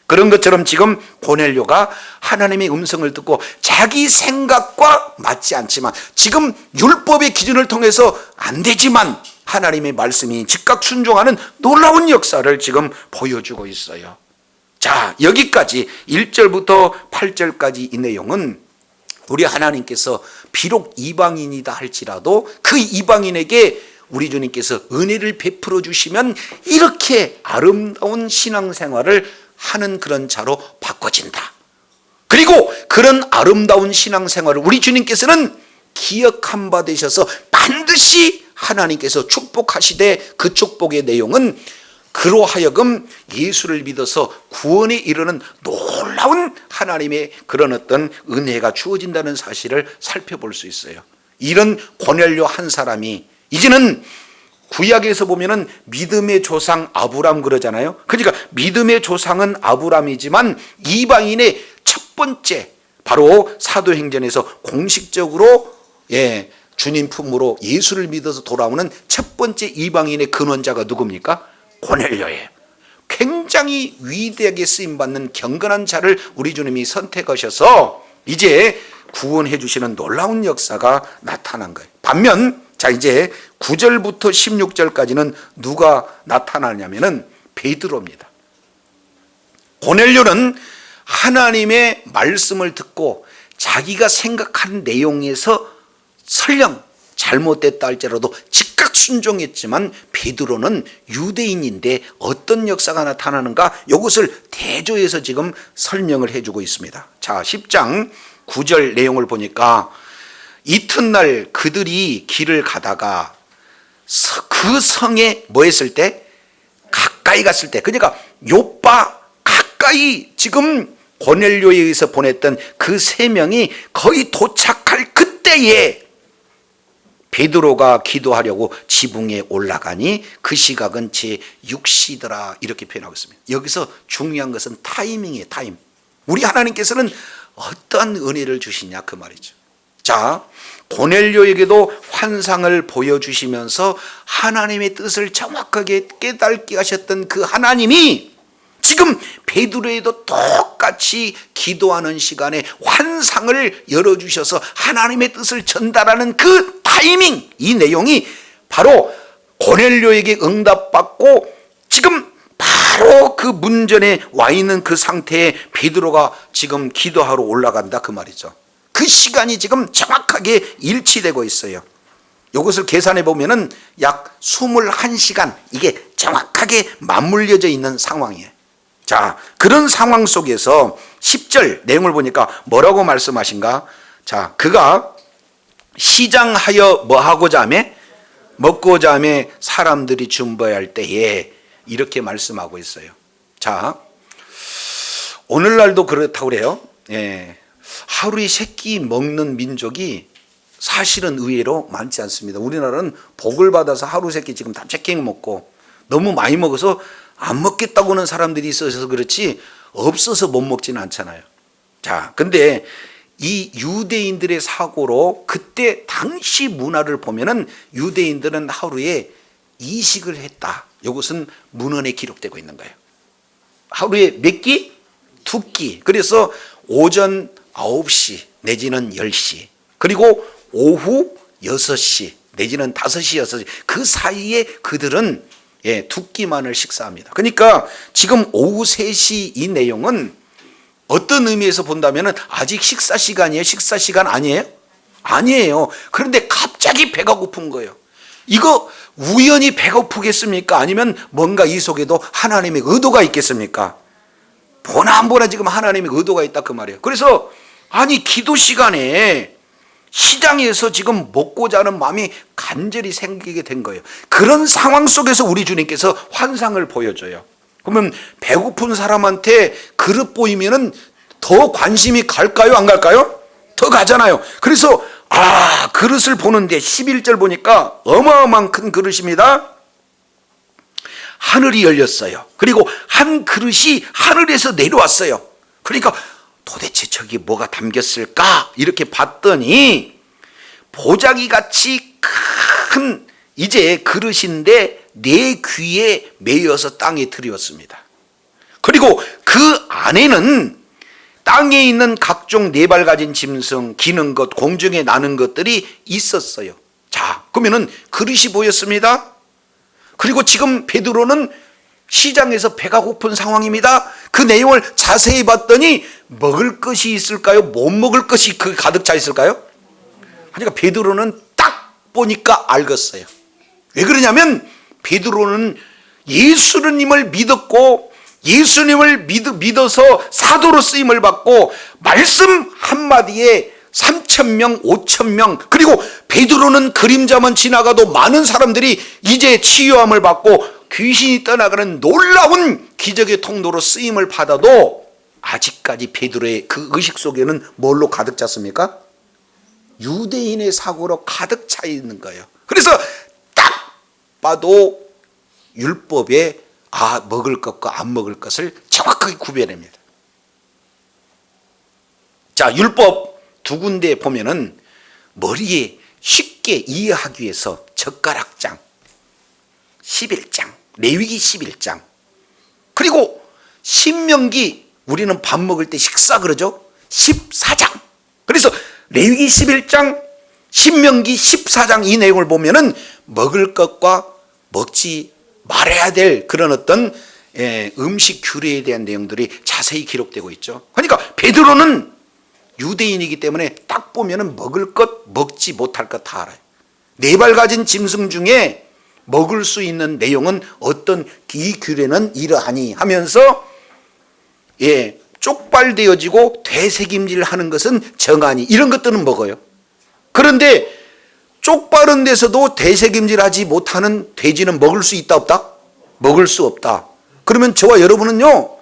그런 것처럼 지금 고넬료가 하나님의 음성을 듣고 자기 생각과 맞지 않지만 지금 율법의 기준을 통해서 안 되지만 하나님의 말씀이 즉각 순종하는 놀라운 역사를 지금 보여주고 있어요. 자, 여기까지 1절부터 8절까지 이 내용은 우리 하나님께서 비록 이방인이다 할지라도 그 이방인에게 우리 주님께서 은혜를 베풀어 주시면 이렇게 아름다운 신앙생활을 하는 그런 자로 바꿔진다. 그리고 그런 아름다운 신앙생활을 우리 주님께서는 기억한 바 되셔서 반드시 하나님께서 축복하시되 그 축복의 내용은 그로 하여금 예수를 믿어서 구원에 이르는 놀라운 하나님의 그런 어떤 은혜가 주어진다는 사실을 살펴볼 수 있어요. 이런 고넬료 한 사람이 이제는 구약에서 보면은 믿음의 조상 아브람 그러잖아요. 그러니까 믿음의 조상은 아브람이지만 이방인의 첫 번째 바로 사도행전에서 공식적으로 주님 품으로 예수를 믿어서 돌아오는 첫 번째 이방인의 근원자가 누굽니까? 고넬료예요. 굉장히 위대하게 쓰임받는 경건한 자를 우리 주님이 선택하셔서 이제 구원해 주시는 놀라운 역사가 나타난 거예요. 반면 자, 이제 9절부터 16절까지는 누가 나타나냐면은 베드로입니다. 고넬료는 하나님의 말씀을 듣고 자기가 생각한 내용에서 설령 잘못됐다 할지라도 즉각 순종했지만 베드로는 유대인인데 어떤 역사가 나타나는가? 이것을 대조해서 지금 설명을 해주고 있습니다. 자, 10장 9절 내용을 보니까 이튿날 그들이 길을 가다가 그 성에 뭐 했을 때? 가까이 갔을 때, 그러니까 요빠 가까이 지금 고넬료에 의해서 보냈던 그 세 명이 거의 도착할 그때에 베드로가 기도하려고 지붕에 올라가니 그 시각은 제6시더라 이렇게 표현하고 있습니다. 여기서 중요한 것은 타이밍이에요. 타임. 우리 하나님께서는 어떠한 은혜를 주시냐 그 말이죠. 자, 고넬료에게도 환상을 보여주시면서 하나님의 뜻을 정확하게 깨닫게 하셨던 그 하나님이 지금 베드로에도 똑같이 기도하는 시간에 환상을 열어주셔서 하나님의 뜻을 전달하는 그 타이밍, 이 내용이 바로 고넬료에게 응답받고 지금 바로 그 문전에 와 있는 그 상태에 베드로가 지금 기도하러 올라간다 그 말이죠. 그 시간이 지금 정확하게 일치되고 있어요. 이것을 계산해 보면은 약 21시간 이게 정확하게 맞물려져 있는 상황이에요. 자, 그런 상황 속에서 10절 내용을 보니까 뭐라고 말씀하신가? 자, 그가 시장하여 뭐 하고자 하며? 먹고자 하며 사람들이 준비할 때에 이렇게 말씀하고 있어요. 자, 오늘날도 그렇다고 그래요. 하루에 세 끼 먹는 민족이 사실은 의외로 많지 않습니다. 우리나라는 복을 받아서 하루 세 끼 지금 다 체킹 먹고 너무 많이 먹어서 안 먹겠다고 하는 사람들이 있어서 그렇지 없어서 못 먹지는 않잖아요. 자, 근데 이 유대인들의 사고로 그때 당시 문화를 보면은 유대인들은 하루에 이식을 했다. 이것은 문헌에 기록되고 있는 거예요. 하루에 몇 끼? 2끼. 그래서 오전 9시 내지는 10시, 그리고 오후 6시 내지는 5시, 6시 그 사이에 그들은 2끼만을 식사합니다. 그러니까 지금 오후 3시 이 내용은 어떤 의미에서 본다면 아직 식사 시간이에요? 식사 시간 아니에요? 아니에요. 그런데 갑자기 배가 고픈 거예요. 이거 우연히 배고프겠습니까? 아니면 뭔가 이 속에도 하나님의 의도가 있겠습니까? 보나 안 보나 지금 하나님의 의도가 있다 그 말이에요. 그래서 아니 기도 시간에 시장에서 지금 먹고자 하는 마음이 간절히 생기게 된 거예요. 그런 상황 속에서 우리 주님께서 환상을 보여줘요. 그러면 배고픈 사람한테 그릇 보이면은 더 관심이 갈까요? 안 갈까요? 더 가잖아요. 그래서 그릇을 보는데 11절 보니까 어마어마한 큰 그릇입니다. 하늘이 열렸어요. 그리고 한 그릇이 하늘에서 내려왔어요. 그러니까 도대체 저기 뭐가 담겼을까? 이렇게 봤더니 보자기 같이 큰 이제 그릇인데 내 귀에 매여서 땅에 들이었습니다. 그리고 그 안에는 땅에 있는 각종 네 발 가진 짐승, 기는 것, 공중에 나는 것들이 있었어요. 자, 그러면은 그릇이 보였습니다. 그리고 지금 베드로는 시장에서 배가 고픈 상황입니다. 그 내용을 자세히 봤더니 먹을 것이 있을까요? 못 먹을 것이 그 가득 차 있을까요? 그러니까 베드로는 딱 보니까 알겠어요. 왜 그러냐면 베드로는 예수님을 믿었고 예수님을 믿어서 사도로 쓰임을 받고 말씀 한마디에 3,000명, 5,000명, 그리고 베드로는 그림자만 지나가도 많은 사람들이 이제 치유함을 받고 귀신이 떠나가는 놀라운 기적의 통로로 쓰임을 받아도 아직까지 베드로의 그 의식 속에는 뭘로 가득 찼습니까? 유대인의 사고로 가득 차 있는 거예요. 그래서 딱 봐도 율법에 먹을 것과 안 먹을 것을 정확하게 구별합니다. 자, 율법 두 군데 보면은 머리에 쉽게 이해하기 위해서 젓가락장 11장, 레위기 11장, 그리고 신명기 우리는 밥 먹을 때 식사 그러죠? 14장. 그래서 레위기 11장, 신명기 14장 이 내용을 보면은 먹을 것과 먹지 말아야 될 그런 어떤 음식 규례에 대한 내용들이 자세히 기록되고 있죠. 그러니까 베드로는 유대인이기 때문에 딱 보면은 먹을 것, 먹지 못할 것 다 알아요. 네 발 가진 짐승 중에 먹을 수 있는 내용은 어떤 이 규례는 이러하니 하면서 쪽발되어지고 되새김질 하는 것은 정하니 이런 것들은 먹어요. 그런데 쪽바른 데서도 되새김질하지 못하는 돼지는 먹을 수 있다 없다? 먹을 수 없다. 그러면 저와 여러분은요,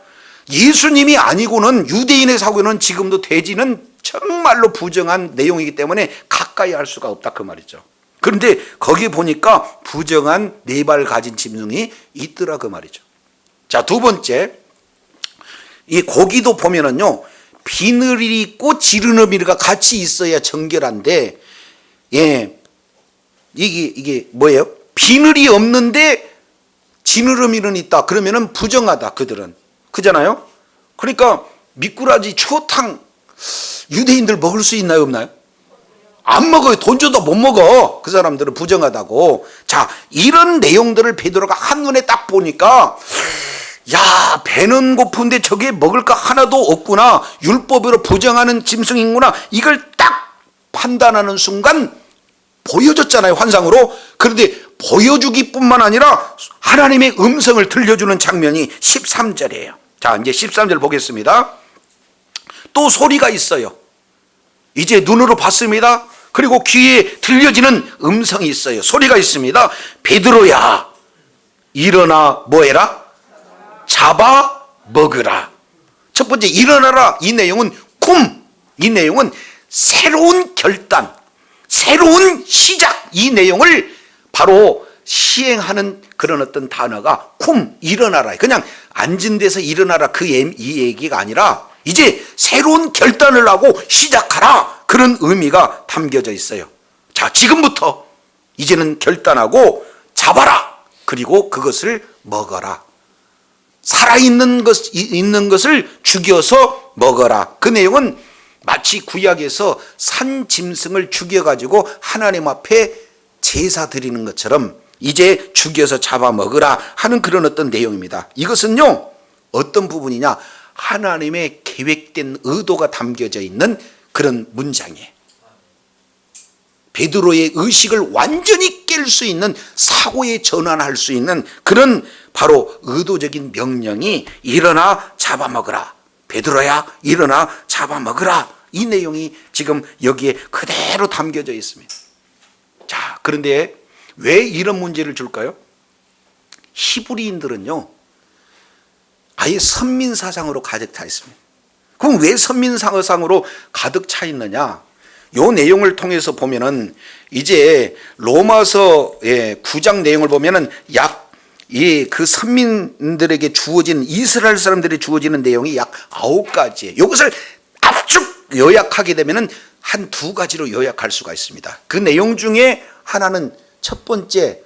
예수님이 아니고는 유대인의 사고는 지금도 돼지는 정말로 부정한 내용이기 때문에 가까이 할 수가 없다 그 말이죠. 그런데 거기 보니까 부정한 네 발 가진 짐승이 있더라 그 말이죠. 자, 두 번째, 이 고기도 보면은요, 비늘이 있고 지느러미가 같이 있어야 정결한데, 이게 뭐예요? 비늘이 없는데 지느러미는 있다. 그러면은 부정하다 그들은. 그잖아요? 그러니까 미꾸라지, 추어탕 유대인들 먹을 수 있나요, 없나요? 안 먹어요. 돈 줘도 못 먹어. 그 사람들은 부정하다고. 자, 이런 내용들을 베드로가 한눈에 딱 보니까 야, 배는 고픈데 저게 먹을 거 하나도 없구나. 율법으로 부정하는 짐승이구나. 이걸 딱 판단하는 순간 보여줬잖아요, 환상으로. 그런데 보여주기뿐만 아니라 하나님의 음성을 들려주는 장면이 13절이에요. 자, 이제 13절 보겠습니다. 또 소리가 있어요. 이제 눈으로 봤습니다. 그리고 귀에 들려지는 음성이 있어요. 소리가 있습니다. 베드로야, 일어나 뭐해라? 잡아 먹으라. 첫 번째, 일어나라. 이 내용은 이 내용은 새로운 결단, 새로운 시작, 이 내용을 바로 시행하는 그런 어떤 단어가 쿰, 일어나라. 그냥 앉은 데서 일어나라 이 얘기가 아니라 이제 새로운 결단을 하고 시작하라, 그런 의미가 담겨져 있어요. 자, 지금부터 이제는 결단하고 잡아라. 그리고 그것을 먹어라. 살아있는 것을 죽여서 먹어라. 그 내용은 마치 구약에서 산 짐승을 죽여가지고 하나님 앞에 제사 드리는 것처럼 이제 죽여서 잡아먹으라 하는 그런 어떤 내용입니다. 이것은요, 어떤 부분이냐, 하나님의 계획된 의도가 담겨져 있는 그런 문장이에요. 베드로의 의식을 완전히 깰 수 있는, 사고에 전환할 수 있는 그런 바로 의도적인 명령이 일어나 잡아먹으라. 베드로야, 일어나 잡아먹으라. 이 내용이 지금 여기에 그대로 담겨져 있습니다. 자, 그런데 왜 이런 문제를 줄까요? 히브리인들은요, 아예 선민사상으로 가득 차 있습니다. 그럼 왜 선민사상으로 가득 차 있느냐? 요 내용을 통해서 보면은 이제 로마서 9장 내용을 보면은 그 선민들에게 주어진, 이스라엘 사람들이 주어지는 내용이 약 9가지예요. 이것을 압축 요약하게 되면은 한 2가지로 요약할 수가 있습니다. 그 내용 중에 하나는, 첫 번째,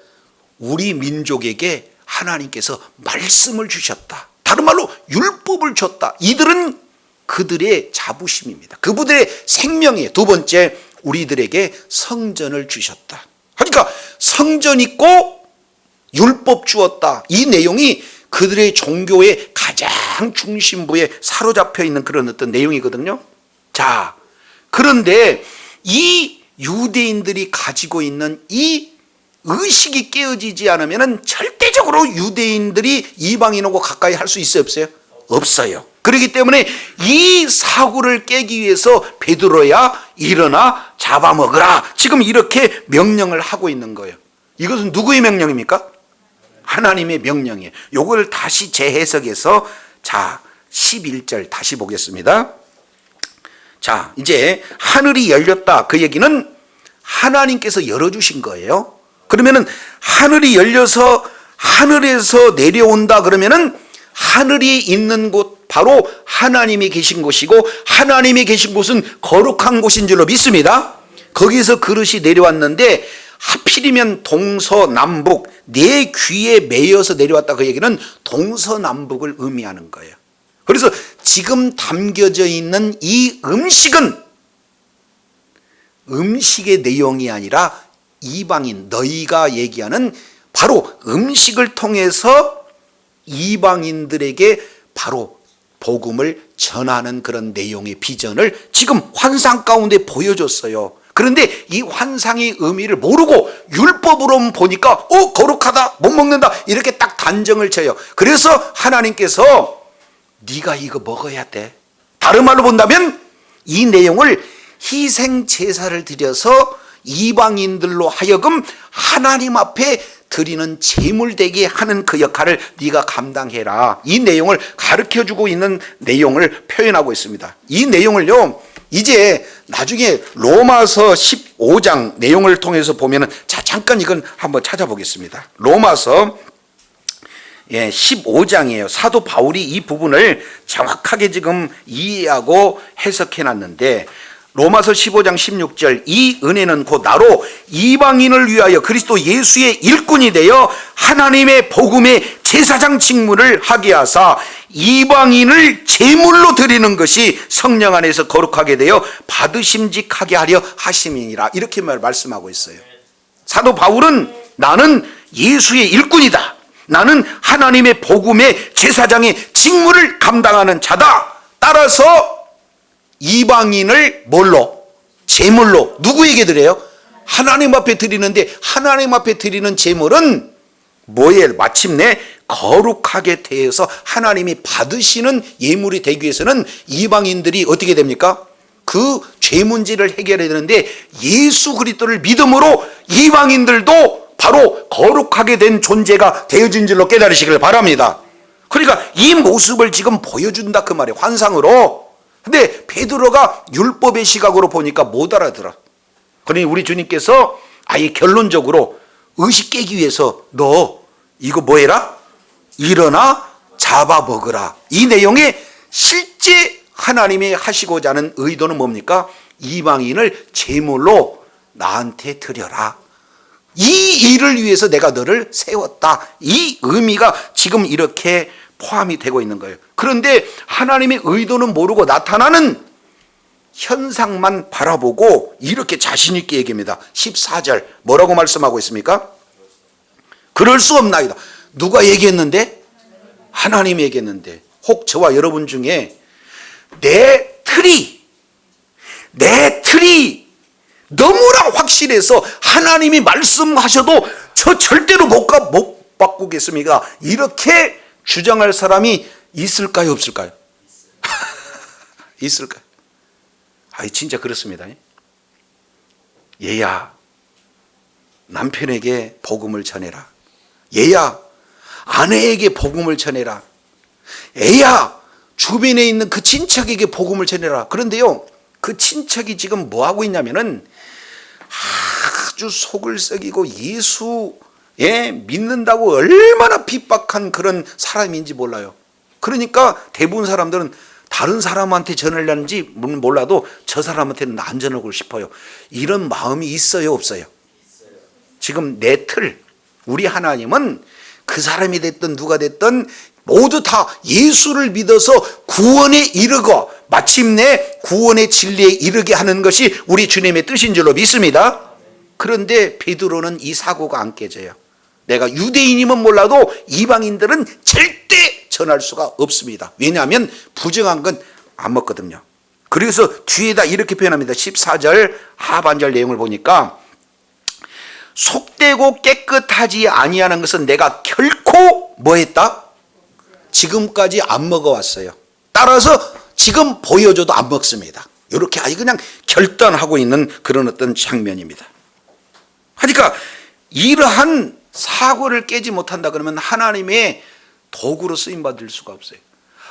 우리 민족에게 하나님께서 말씀을 주셨다. 다른 말로 율법을 줬다. 이들은 그들의 자부심입니다. 그분들의 생명이에요. 두 번째, 우리들에게 성전을 주셨다. 그러니까 성전 있고 율법 주었다. 이 내용이 그들의 종교의 가장 중심부에 사로잡혀 있는 그런 어떤 내용이거든요. 자, 그런데 이 유대인들이 가지고 있는 이 의식이 깨어지지 않으면 절대적으로 유대인들이 이방인하고 가까이 할 수 있어요, 없어요? 없어요. 그렇기 때문에 이 사고를 깨기 위해서 베드로야, 일어나 잡아먹으라, 지금 이렇게 명령을 하고 있는 거예요. 이것은 누구의 명령입니까? 하나님의 명령이에요. 이걸 다시 재해석해서, 자, 11절 다시 보겠습니다. 자, 이제 하늘이 열렸다. 그 얘기는 하나님께서 열어주신 거예요. 그러면은 하늘이 열려서 하늘에서 내려온다 그러면은 하늘이 있는 곳, 바로 하나님이 계신 곳이고, 하나님이 계신 곳은 거룩한 곳인 줄로 믿습니다. 거기서 그릇이 내려왔는데 하필이면 동서남북, 내 귀에 매여서 내려왔다. 그 얘기는 동서남북을 의미하는 거예요. 그래서 지금 담겨져 있는 이 음식은 음식의 내용이 아니라 이방인, 너희가 얘기하는 바로 음식을 통해서 이방인들에게 바로 복음을 전하는 그런 내용의 비전을 지금 환상 가운데 보여줬어요. 그런데 이 환상의 의미를 모르고 율법으로 보니까 거룩하다, 못 먹는다, 이렇게 딱 단정을 쳐요. 그래서 하나님께서 네가 이거 먹어야 돼. 다른 말로 본다면 이 내용을 희생 제사를 드려서 이방인들로 하여금 하나님 앞에 드리는 제물되게 하는 그 역할을 네가 감당해라. 이 내용을 가르쳐주고 있는 내용을 표현하고 있습니다. 이 내용을요, 이제 나중에 로마서 15장 내용을 통해서 보면은, 자, 잠깐 이건 한번 찾아보겠습니다. 로마서 15장이에요. 사도 바울이 이 부분을 정확하게 지금 이해하고 해석해 놨는데, 로마서 15장 16절, 이 은혜는 곧 나로 이방인을 위하여 그리스도 예수의 일꾼이 되어 하나님의 복음의 제사장 직무를 하게 하사 이방인을 제물로 드리는 것이 성령 안에서 거룩하게 되어 받으심직하게 하려 하심이니라. 이렇게 말씀하고 있어요. 사도 바울은 나는 예수의 일꾼이다, 나는 하나님의 복음의 제사장의 직무를 감당하는 자다. 따라서 이방인을 뭘로? 제물로. 누구에게 드려요? 하나님 앞에 드리는데, 하나님 앞에 드리는 제물은 뭐에 마침내 거룩하게 되어서 하나님이 받으시는 예물이 되기 위해서는 이방인들이 어떻게 됩니까? 그 죄 문제를 해결해야 되는데, 예수 그리스도를 믿음으로 이방인들도 바로 거룩하게 된 존재가 되어진 줄로 깨달으시길 바랍니다. 그러니까 이 모습을 지금 보여준다 그 말이에요, 환상으로. 근데 베드로가 율법의 시각으로 보니까 못 알아들어. 그러니 우리 주님께서 아예 결론적으로 의식 깨기 위해서 너 이거 뭐 해라? 일어나 잡아 먹으라. 이 내용에 실제 하나님이 하시고자 하는 의도는 뭡니까? 이방인을 제물로 나한테 드려라. 이 일을 위해서 내가 너를 세웠다. 이 의미가 지금 이렇게 포함이 되고 있는 거예요. 그런데 하나님의 의도는 모르고 나타나는 현상만 바라보고 이렇게 자신 있게 얘기합니다. 14절 뭐라고 말씀하고 있습니까? 그럴 수 없나이다. 누가 얘기했는데? 하나님이 얘기했는데. 혹 저와 여러분 중에 내 틀이 너무나 확실해서 하나님이 말씀하셔도 저 절대로 못 바꾸겠습니다. 이렇게 주장할 사람이 있을까요, 없을까요? 있을까요? 진짜 그렇습니다. 얘야, 남편에게 복음을 전해라. 얘야, 아내에게 복음을 전해라. 애야, 주변에 있는 그 친척에게 복음을 전해라. 그런데요, 그 친척이 지금 뭐 하고 있냐면은 아주 속을 썩이고 예수에 믿는다고 얼마나 핍박한 그런 사람인지 몰라요. 그러니까 대부분 사람들은 다른 사람한테 전하려는지 몰라도 저 사람한테는 안 전하고 싶어요. 이런 마음이 있어요, 없어요? 지금 내 틀, 우리 하나님은 그 사람이 됐든 누가 됐든 모두 다 예수를 믿어서 구원에 이르고 마침내 구원의 진리에 이르게 하는 것이 우리 주님의 뜻인 줄로 믿습니다. 그런데 베드로는 이 사고가 안 깨져요. 내가 유대인이면 몰라도 이방인들은 절대 전할 수가 없습니다. 왜냐하면 부정한 건 안 먹거든요. 그래서 뒤에다 이렇게 표현합니다. 14절 하반절 내용을 보니까 속되고 깨끗하지 아니하는 것은 내가 결코 뭐 했다? 지금까지 안 먹어왔어요. 따라서 지금 보여줘도 안 먹습니다. 이렇게 아주 그냥 결단하고 있는 그런 어떤 장면입니다. 그러니까 이러한 사고를 깨지 못한다 그러면 하나님의 도구로 쓰임받을 수가 없어요.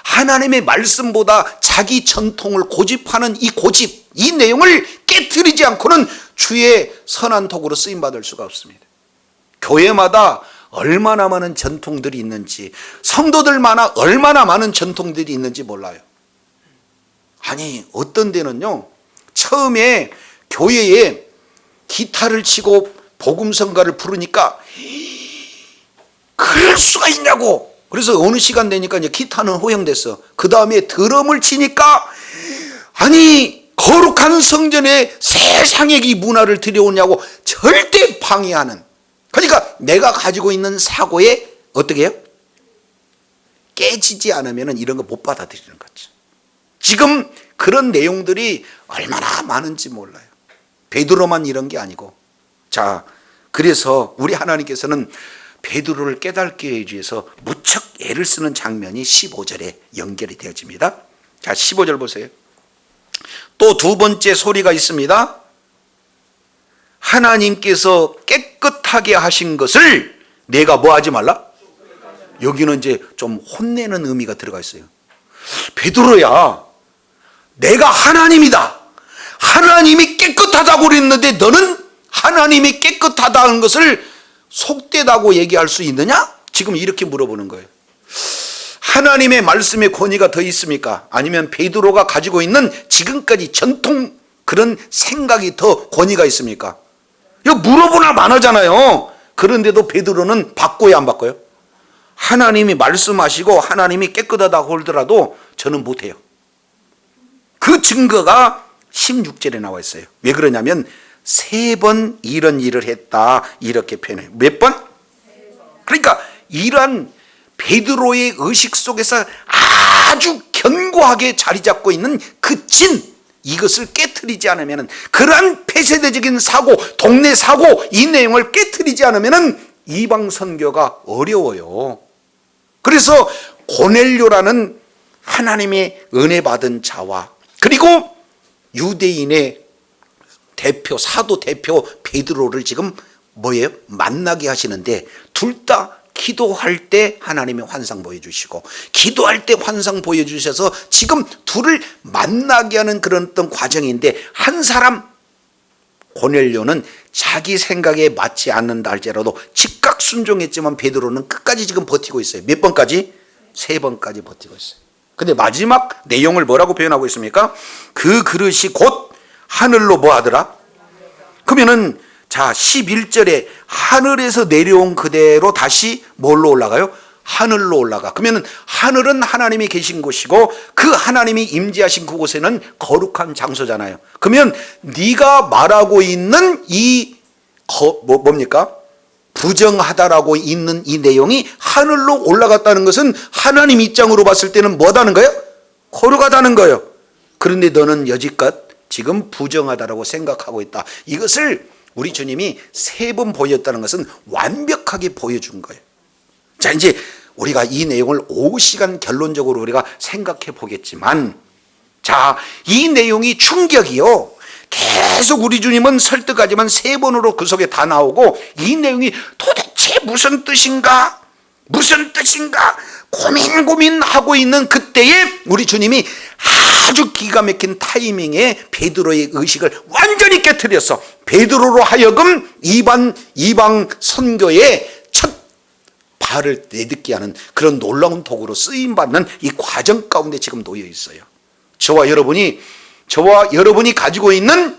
하나님의 말씀보다 자기 전통을 고집하는 이 고집, 이 내용을 깨트리지 않고는 주의 선한 도구로 쓰임받을 수가 없습니다. 교회마다 얼마나 많은 전통들이 있는지, 성도들마다 얼마나 많은 전통들이 있는지 몰라요. 아니, 어떤 데는요, 처음에 교회에 기타를 치고 복음성가를 부르니까 그럴 수가 있냐고. 그래서 어느 시간 되니까 이제 기타는 허용됐어. 그 다음에 드럼을 치니까 아니 거룩한 성전에 세상에 이 문화를 들여오냐고 절대 방해하는. 그러니까 내가 가지고 있는 사고에 어떻게 해요? 깨지지 않으면 이런 거 못 받아들이는 거죠. 지금 그런 내용들이 얼마나 많은지 몰라요. 베드로만 이런 게 아니고. 자, 그래서 우리 하나님께서는 베드로를 깨닫게 하기 위해서 무척 애를 쓰는 장면이 15절에 연결이 되어집니다. 자, 15절 보세요. 또 두 번째 소리가 있습니다. 하나님께서 깨끗하게 하신 것을 내가 뭐 하지 말라? 여기는 이제 좀 혼내는 의미가 들어가 있어요. 베드로야, 내가 하나님이다. 하나님이 깨끗하다고 그랬는데 너는 하나님이 깨끗하다는 것을 속되다고 얘기할 수 있느냐? 지금 이렇게 물어보는 거예요. 하나님의 말씀의 권위가 더 있습니까? 아니면 베드로가 가지고 있는 지금까지 전통 그런 생각이 더 권위가 있습니까? 이거 물어보나 마나잖아요. 그런데도 베드로는 바꿔야 안 바꿔요? 하나님이 말씀하시고 하나님이 깨끗하다고 하더라도 저는 못해요. 그 증거가 16절에 나와 있어요. 왜 그러냐면 3번 이런 일을 했다 이렇게 표현해요. 몇 번? 그러니까 이러한 베드로의 의식 속에서 아주 견고하게 자리 잡고 있는 그 진, 이것을 깨트리지 않으면, 그러한 폐세대적인 사고, 동네 사고, 이 내용을 깨트리지 않으면 이방 선교가 어려워요. 그래서 고넬료라는 하나님의 은혜 받은 자와 그리고 유대인의 대표, 사도 대표 베드로를 지금 뭐예요? 만나게 하시는데 둘 다 기도할 때 하나님의 환상 보여주시고 기도할 때 환상 보여주셔서 지금 둘을 만나게 하는 그런 어떤 과정인데, 한 사람 고넬료는 자기 생각에 맞지 않는다 할지라도 즉각 순종했지만 베드로는 끝까지 지금 버티고 있어요. 몇 번까지? 3번까지 버티고 있어요. 근데 마지막 내용을 뭐라고 표현하고 있습니까? 그 그릇이 곧 하늘로 뭐 하더라? 그러면은 자 11절에 하늘에서 내려온 그대로 다시 뭘로 올라가요? 하늘로 올라가. 그러면 하늘은 하나님이 계신 곳이고 그 하나님이 임재하신 그곳에는 거룩한 장소잖아요. 그러면 네가 말하고 있는 이 뭡니까? 부정하다라고 있는 이 내용이 하늘로 올라갔다는 것은 하나님 입장으로 봤을 때는 뭐다는 거예요? 거룩하다는 거예요. 그런데 너는 여지껏 지금 부정하다라고 생각하고 있다. 이것을 우리 주님이 3번 보였다는 것은 완벽하게 보여준 거예요. 자, 이제 우리가 이 내용을 오후 시간 결론적으로 우리가 생각해 보겠지만, 자, 이 내용이 충격이요. 계속 우리 주님은 설득하지만 3번으로 그 속에 다 나오고 이 내용이 도대체 무슨 뜻인가? 무슨 뜻인가? 고민하고 있는 그때에 우리 주님이 아주 기가 막힌 타이밍에 베드로의 의식을 완전히 깨트렸어. 베드로로 하여금 이방 선교에 첫 발을 내딛게 하는 그런 놀라운 도구로 쓰임받는 이 과정 가운데 지금 놓여 있어요. 저와 여러분이 가지고 있는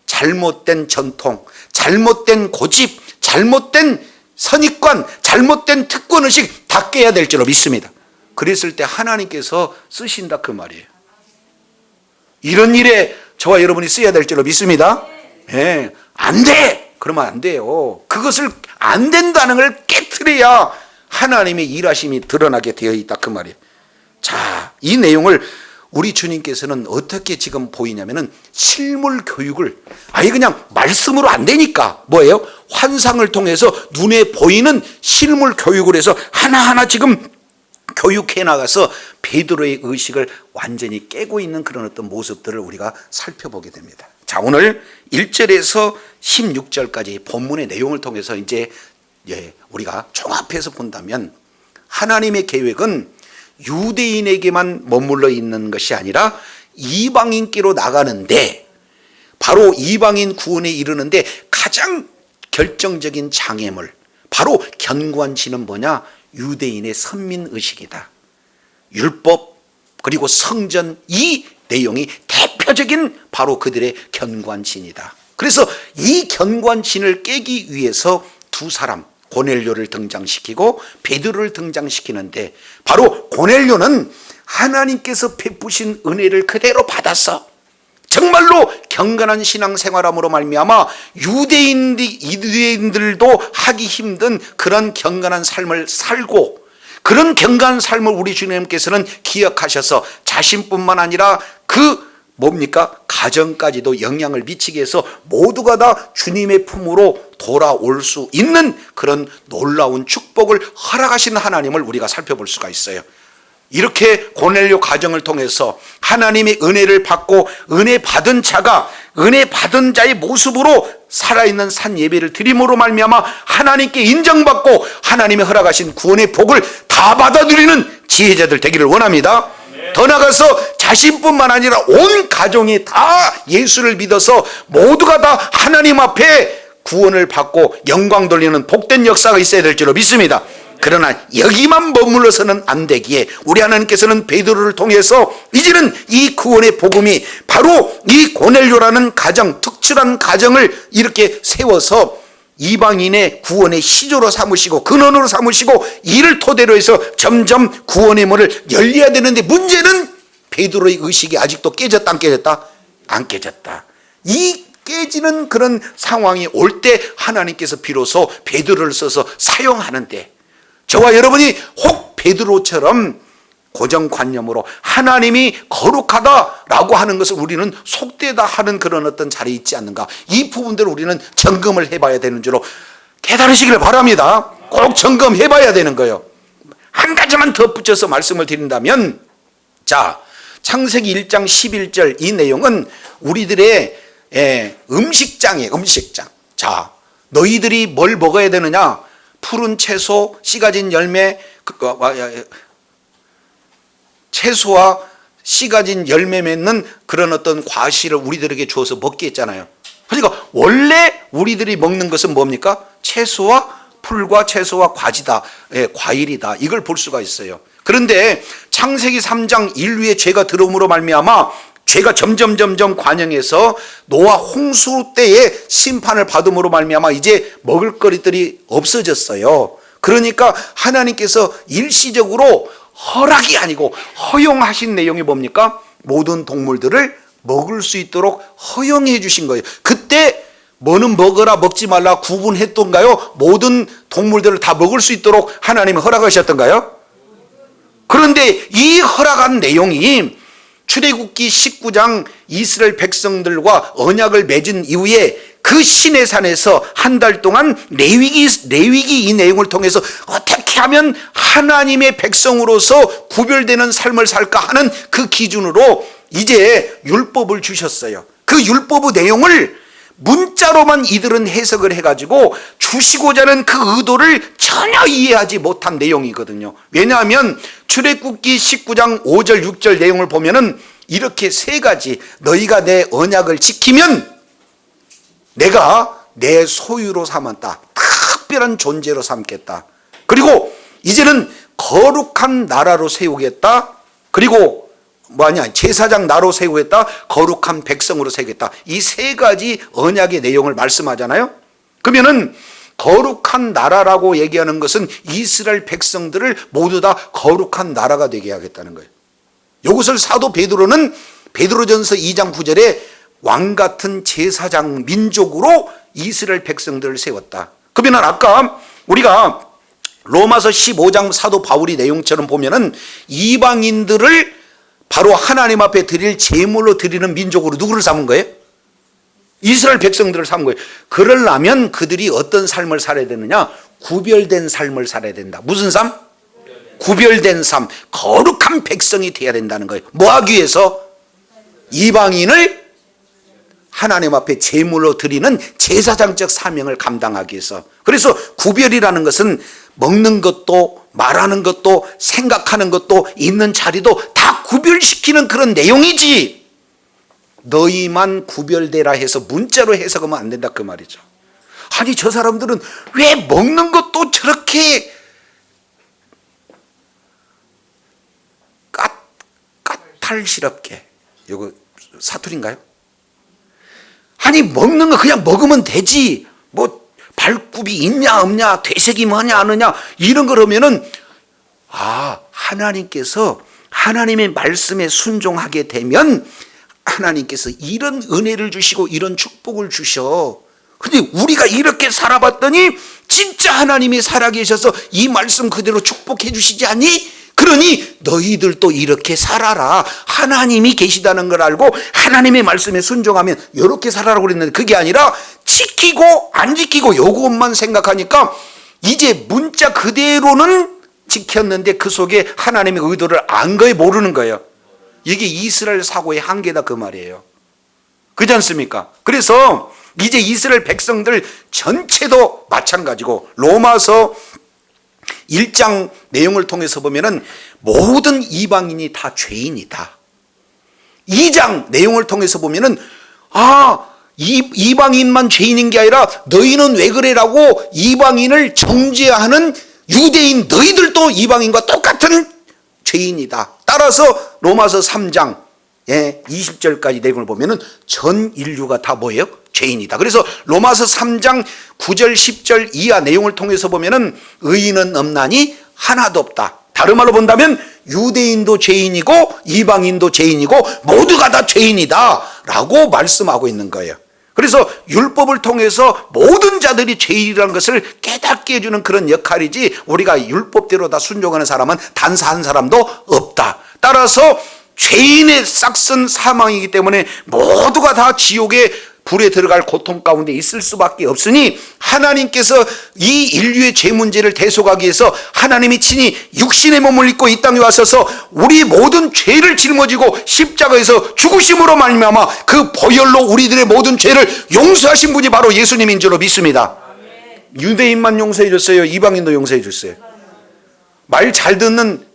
잘못된 전통, 잘못된 고집, 잘못된 선입관, 잘못된 특권의식 다 깨야 될 줄로 믿습니다. 그랬을 때 하나님께서 쓰신다 그 말이에요. 이런 일에 저와 여러분이 써야 될 줄로 믿습니다. 네, 안 돼! 그러면 안 돼요. 그것을 안 된다는 걸 깨트려야 하나님의 일하심이 드러나게 되어 있다 그 말이에요. 자, 이 내용을 우리 주님께서는 어떻게 지금 보이냐면은 실물 교육을 아예 그냥 말씀으로 안 되니까 뭐예요? 환상을 통해서 눈에 보이는 실물 교육을 해서 하나하나 지금 교육해 나가서 베드로의 의식을 완전히 깨고 있는 그런 어떤 모습들을 우리가 살펴보게 됩니다. 자, 오늘 1절에서 16절까지 본문의 내용을 통해서 이제 우리가 종합해서 본다면 하나님의 계획은 유대인에게만 머물러 있는 것이 아니라 이방인께로 나가는데, 바로 이방인 구원에 이르는데 가장 결정적인 장애물, 바로 견고한 진은 뭐냐? 유대인의 선민의식이다. 율법 그리고 성전, 이 내용이 대표적인 바로 그들의 견고한 진이다. 그래서 이 견고한 진을 깨기 위해서 두 사람, 고넬료를 등장시키고 베드로를 등장시키는데, 바로 고넬료는 하나님께서 베푸신 은혜를 그대로 받았어. 정말로 경건한 신앙생활함으로 말미암아 유대인들도 하기 힘든 그런 경건한 삶을 살고, 그런 경건한 삶을 우리 주님께서는 기억하셔서 자신뿐만 아니라 가정까지도 영향을 미치게 해서 모두가 다 주님의 품으로 돌아올 수 있는 그런 놀라운 축복을 허락하신 하나님을 우리가 살펴볼 수가 있어요. 이렇게 고넬료 가정을 통해서 하나님의 은혜를 받고 은혜 받은 자가 은혜 받은 자의 모습으로 살아있는 산 예배를 드림으로 말미암아 하나님께 인정받고 하나님의 허락하신 구원의 복을 다 받아들이는 지혜자들 되기를 원합니다. 더 나아가서 자신뿐만 아니라 온 가정이 다 예수를 믿어서 모두가 다 하나님 앞에 구원을 받고 영광 돌리는 복된 역사가 있어야 될 줄로 믿습니다. 그러나 여기만 머물러서는 안 되기에 우리 하나님께서는 베드로를 통해서 이제는 이 구원의 복음이 바로 이 고넬료라는 가정, 특출한 가정을 이렇게 세워서 이방인의 구원의 시조로 삼으시고 근원으로 삼으시고 이를 토대로 해서 점점 구원의 문을 열려야 되는데, 문제는 베드로의 의식이 아직도 깨졌다 안 깨졌다? 안 깨졌다. 이 깨지는 그런 상황이 올 때 하나님께서 비로소 베드로를 써서 사용하는데, 저와 여러분이 혹 베드로처럼 고정관념으로 하나님이 거룩하다라고 하는 것을 우리는 속되다 하는 그런 어떤 자리에 있지 않는가, 이 부분들을 우리는 점검을 해봐야 되는 줄로 깨달으시길 바랍니다. 꼭 점검해봐야 되는 거예요. 한 가지만 덧붙여서 말씀을 드린다면, 자, 창세기 1장 11절 이 내용은 우리들의 음식장이에요. 음식장. 자, 너희들이 뭘 먹어야 되느냐? 푸른 채소, 씨 가진 열매, 채소와 씨 가진 열매 맺는 그런 어떤 과실을 우리들에게 주어서 먹게 했잖아요. 그러니까 원래 우리들이 먹는 것은 뭡니까? 채소와 풀과 채소와 과지다, 과일이다. 이걸 볼 수가 있어요. 그런데 창세기 3장 인류의 죄가 들어옴으로 말미암아 죄가 점점 관영해서 노아 홍수 때에 심판을 받음으로 말미암아 이제 먹을 거리들이 없어졌어요. 그러니까 하나님께서 일시적으로 허락이 아니고 허용하신 내용이 뭡니까? 모든 동물들을 먹을 수 있도록 허용해 주신 거예요. 그때 뭐는 먹어라 먹지 말라 구분했던가요? 모든 동물들을 다 먹을 수 있도록 하나님이 허락하셨던가요? 그런데 이 허락한 내용이 출애굽기 19장 이스라엘 백성들과 언약을 맺은 이후에 그 시내산에서 한 달 동안 레위기 이 내용을 통해서 어떻게 하면 하나님의 백성으로서 구별되는 삶을 살까 하는 그 기준으로 이제 율법을 주셨어요. 그 율법의 내용을 문자로만 이들은 해석을 해가지고 주시고자 하는 그 의도를 전혀 이해하지 못한 내용이거든요. 왜냐하면 출애굽기 19장 5절 6절 내용을 보면은 이렇게 세 가지, 너희가 내 언약을 지키면 내가 내 소유로 삼았다. 특별한 존재로 삼겠다. 그리고 이제는 거룩한 나라로 세우겠다. 그리고 제사장 나로 세우겠다. 거룩한 백성으로 세우겠다. 이 세 가지 언약의 내용을 말씀하잖아요. 그러면은 거룩한 나라라고 얘기하는 것은 이스라엘 백성들을 모두 다 거룩한 나라가 되게 하겠다는 거예요. 이것을 사도 베드로는 베드로전서 2장 9절에 왕 같은 제사장 민족으로 이스라엘 백성들을 세웠다. 그러면 아까 우리가 로마서 15장 사도 바울이 내용처럼 보면은 이방인들을 바로 하나님 앞에 드릴 제물로 드리는 민족으로 누구를 삼은 거예요? 이스라엘 백성들을 삼은 거예요. 그러려면 그들이 어떤 삶을 살아야 되느냐? 구별된 삶을 살아야 된다. 무슨 삶? 구별된 삶. 거룩한 백성이 되어야 된다는 거예요. 뭐 하기 위해서? 이방인을 하나님 앞에 제물로 드리는 제사장적 사명을 감당하기 위해서. 그래서 구별이라는 것은 먹는 것도 말하는 것도 생각하는 것도 있는 자리도 다 구별시키는 그런 내용이지, 너희만 구별되라 해서 문자로 해석하면 안 된다 그 말이죠. 아니 저 사람들은 왜 먹는 것도 저렇게 까탈스럽게, 이거 사투리인가요? 아니 먹는 거 그냥 먹으면 되지, 뭐 발굽이 있냐 없냐, 퇴색이 뭐냐 아느냐 이런 거라면은 하나님께서 하나님의 말씀에 순종하게 되면 하나님께서 이런 은혜를 주시고 이런 축복을 주셔. 근데 우리가 이렇게 살아봤더니 진짜 하나님이 살아계셔서 이 말씀 그대로 축복해 주시지 않니? 그러니 너희들도 이렇게 살아라. 하나님이 계시다는 걸 알고 하나님의 말씀에 순종하면 이렇게 살아라고 그랬는데 그게 아니라 지키고 안 지키고 요것만 생각하니까 이제 문자 그대로는 지켰는데 그 속에 하나님의 의도를 안 거에 모르는 거예요. 이게 이스라엘 사고의 한계다 그 말이에요. 그렇지 않습니까? 그래서 이제 이스라엘 백성들 전체도 마찬가지고 로마서 1장 내용을 통해서 보면은 모든 이방인이 다 죄인이다. 2장 내용을 통해서 보면은 이방인만 죄인인 게 아니라 너희는 왜 그래라고 이방인을 정죄하는 유대인 너희들도 이방인과 똑같은 죄인이다. 따라서 로마서 3장 20절까지 내용을 보면은 전 인류가 다 뭐예요? 죄인이다. 그래서 로마서 3장 9절 10절 이하 내용을 통해서 보면은 의인은 없나니 하나도 없다. 다른 말로 본다면 유대인도 죄인이고 이방인도 죄인이고 모두가 다 죄인이다 라고 말씀하고 있는 거예요. 그래서 율법을 통해서 모든 자들이 죄인이라는 것을 깨닫게 해주는 그런 역할이지, 우리가 율법대로 다 순종하는 사람은 단사 한 사람도 없다. 따라서 죄인의 싹슨 사망이기 때문에 모두가 다 지옥의 불에 들어갈 고통 가운데 있을 수밖에 없으니 하나님께서 이 인류의 죄 문제를 대속하기 위해서 하나님이 친히 육신의 몸을 입고 이 땅에 와셔서 우리 모든 죄를 짊어지고 십자가에서 죽으심으로 말미암아 그 보혈로 우리들의 모든 죄를 용서하신 분이 바로 예수님인 줄로 믿습니다. 유대인만 용서해 줬어요? 이방인도 용서해 줬어요? 말 잘 듣는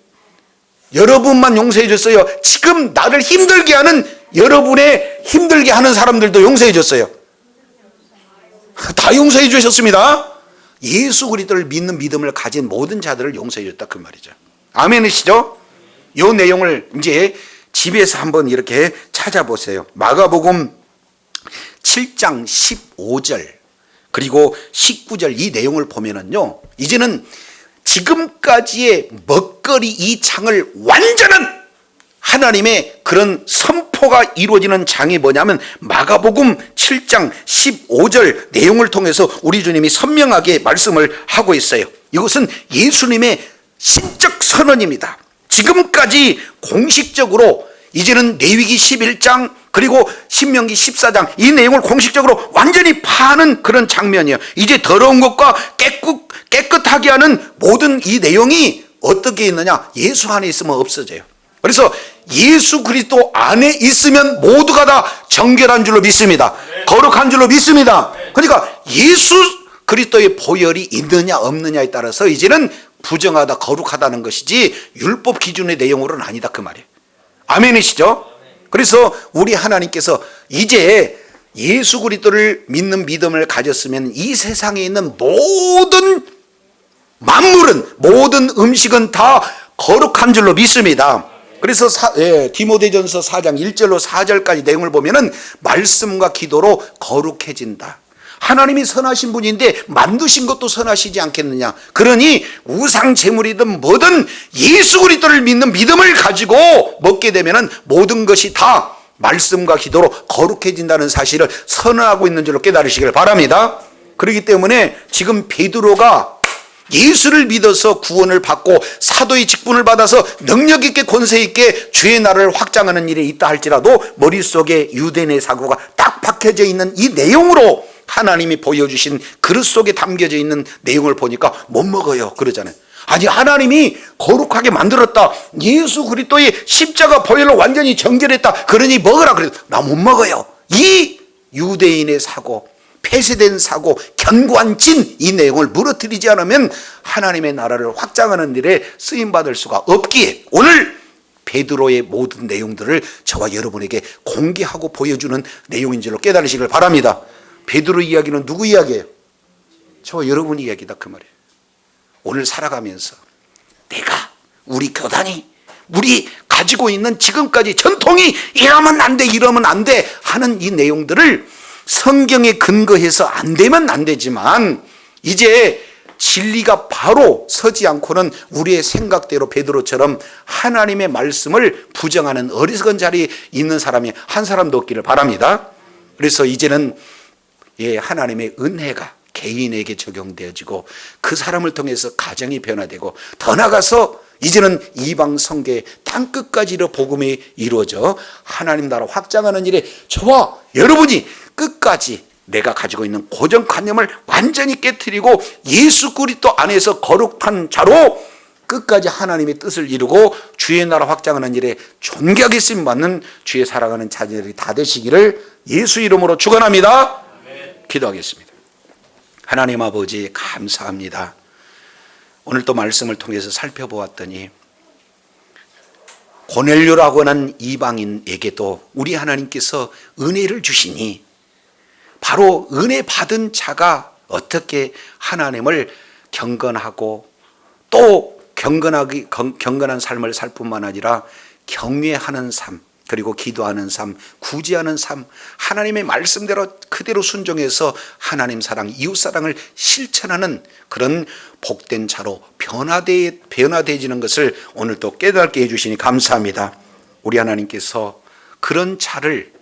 여러분만 용서해 줬어요? 지금 나를 힘들게 하는 여러분의 힘들게 하는 사람들도 용서해 줬어요? 다 용서해 주셨습니다. 예수 그리스도를 믿는 믿음을 가진 모든 자들을 용서해 줬다 그 말이죠. 아멘이시죠? 이 내용을 이제 집에서 한번 이렇게 찾아보세요. 마가복음 7장 15절 그리고 19절 이 내용을 보면은요, 이제는 지금까지의 먹거리 이 장을 완전한 하나님의 그런 선포가 이루어지는 장이 뭐냐면 마가복음 7장 15절 내용을 통해서 우리 주님이 선명하게 말씀을 하고 있어요. 이것은 예수님의 신적 선언입니다. 지금까지 공식적으로 이제는 레위기 11장 그리고 신명기 14장 이 내용을 공식적으로 완전히 파하는 그런 장면이에요. 이제 더러운 것과 깨끗하게 하는 모든 이 내용이 어떻게 있느냐? 예수 안에 있으면 없어져요. 그래서 예수 그리스도 안에 있으면 모두가 다 정결한 줄로 믿습니다. 거룩한 줄로 믿습니다. 그러니까 예수 그리스도의 보혈이 있느냐 없느냐에 따라서 이제는 부정하다 거룩하다는 것이지 율법 기준의 내용으로는 아니다 그 말이에요. 아멘이시죠? 그래서 우리 하나님께서 이제 예수 그리스도를 믿는 믿음을 가졌으면 이 세상에 있는 모든 만물은 모든 음식은 다 거룩한 줄로 믿습니다. 그래서 디모데전서 4장 1절로 4절까지 내용을 보면은 말씀과 기도로 거룩해진다. 하나님이 선하신 분인데 만드신 것도 선하시지 않겠느냐. 그러니 우상 제물이든 뭐든 예수 그리스도를 믿는 믿음을 가지고 먹게 되면은 모든 것이 다 말씀과 기도로 거룩해진다는 사실을 선언하고 있는 줄로 깨달으시길 바랍니다. 그렇기 때문에 지금 베드로가 예수를 믿어서 구원을 받고 사도의 직분을 받아서 능력 있게 권세 있게 주의 나라를 확장하는 일에 있다 할지라도 머릿속에 유대인의 사고가 딱 박혀져 있는 이 내용으로 하나님이 보여주신 그릇 속에 담겨져 있는 내용을 보니까 못 먹어요 그러잖아요. 아니 하나님이 거룩하게 만들었다. 예수 그리스도의 십자가 보혈로 완전히 정결했다. 그러니 먹으라 그래도 나 못 먹어요. 이 유대인의 사고, 폐쇄된 사고, 견고한 진 이 내용을 무너뜨리지 않으면 하나님의 나라를 확장하는 일에 쓰임받을 수가 없기에 오늘 베드로의 모든 내용들을 저와 여러분에게 공개하고 보여주는 내용인 줄로 깨달으시길 바랍니다. 베드로 이야기는 누구 이야기예요? 저와 여러분 이야기다 그 말이에요. 오늘 살아가면서 내가 우리 교단이 우리 가지고 있는 지금까지 전통이 이러면 안 돼 이러면 안 돼 하는 이 내용들을 성경에 근거해서 안 되면 안 되지만 이제 진리가 바로 서지 않고는 우리의 생각대로 베드로처럼 하나님의 말씀을 부정하는 어리석은 자리에 있는 사람이 한 사람도 없기를 바랍니다. 그래서 이제는 하나님의 은혜가 개인에게 적용되어지고 그 사람을 통해서 가정이 변화되고 더 나아가서 이제는 이방 성계 땅끝까지로 복음이 이루어져 하나님 나라 확장하는 일에 저와 여러분이 끝까지 내가 가지고 있는 고정관념을 완전히 깨트리고 예수 그리스도 안에서 거룩한 자로 끝까지 하나님의 뜻을 이루고 주의 나라 확장하는 일에 존귀하게 쓰임받는 주의 사랑하는 자녀들이 다 되시기를 예수 이름으로 축원합니다. 기도하겠습니다. 하나님 아버지 감사합니다. 오늘 또 말씀을 통해서 살펴보았더니 고넬료라고 하는 이방인에게도 우리 하나님께서 은혜를 주시니 바로 은혜 받은 자가 어떻게 하나님을 경건하고 또 경건한 삶을 살 뿐만 아니라 경외하는 삶 그리고 기도하는 삶, 구제하는 삶, 하나님의 말씀대로 그대로 순종해서 하나님 사랑, 이웃 사랑을 실천하는 그런 복된 자로 변화되어지는 것을 오늘 또 깨닫게 해주시니 감사합니다. 우리 하나님께서 그런 자를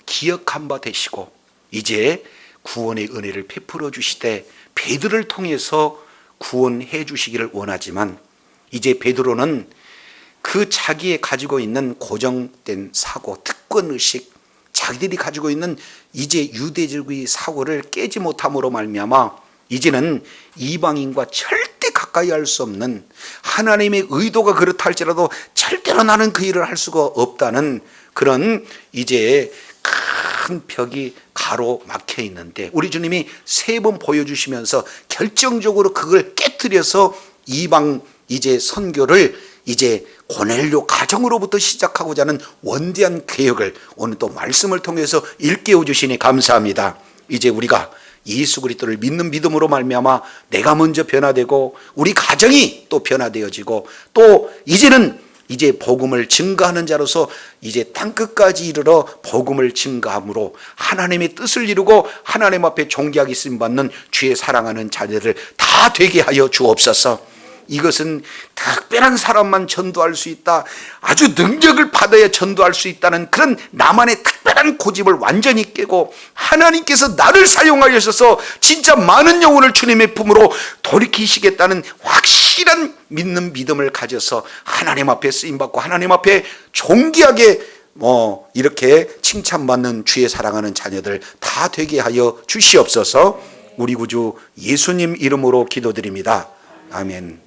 기억한 바 되시고 이제 구원의 은혜를 베풀어 주시되 베드로를 통해서 구원해 주시기를 원하지만 이제 베드로는 그 자기의 가지고 있는 고정된 사고, 특권의식, 자기들이 가지고 있는 이제 유대주의 사고를 깨지 못함으로 말미암아 이제는 이방인과 절대 가까이 할 수 없는 하나님의 의도가 그렇다 할지라도 절대로 나는 그 일을 할 수가 없다는 그런 이제 큰 벽이 가로막혀 있는데 우리 주님이 3번 보여주시면서 결정적으로 그걸 깨트려서 이방 이제 선교를 이제 고넬료 가정으로부터 시작하고자 하는 원대한 계획을 오늘 또 말씀을 통해서 일깨워 주시니 감사합니다. 이제 우리가 예수 그리스도를 믿는 믿음으로 말미암아 내가 먼저 변화되고 우리 가정이 또 변화되어지고 또 이제 복음을 증거하는 자로서 이제 땅끝까지 이르러 복음을 증거함으로 하나님의 뜻을 이루고 하나님 앞에 존귀하게 쓰임받는 주의 사랑하는 자녀들 다 되게 하여 주옵소서. 이것은 특별한 사람만 전도할 수 있다, 아주 능력을 받아야 전도할 수 있다는 그런 나만의 특별한 고집을 완전히 깨고 하나님께서 나를 사용하셔서 진짜 많은 영혼을 주님의 품으로 돌이키시겠다는 확실한 믿는 믿음을 가져서 하나님 앞에 쓰임받고 하나님 앞에 존귀하게 이렇게 칭찬받는 주의 사랑하는 자녀들 다 되게 하여 주시옵소서. 우리 구주 예수님 이름으로 기도드립니다. 아멘.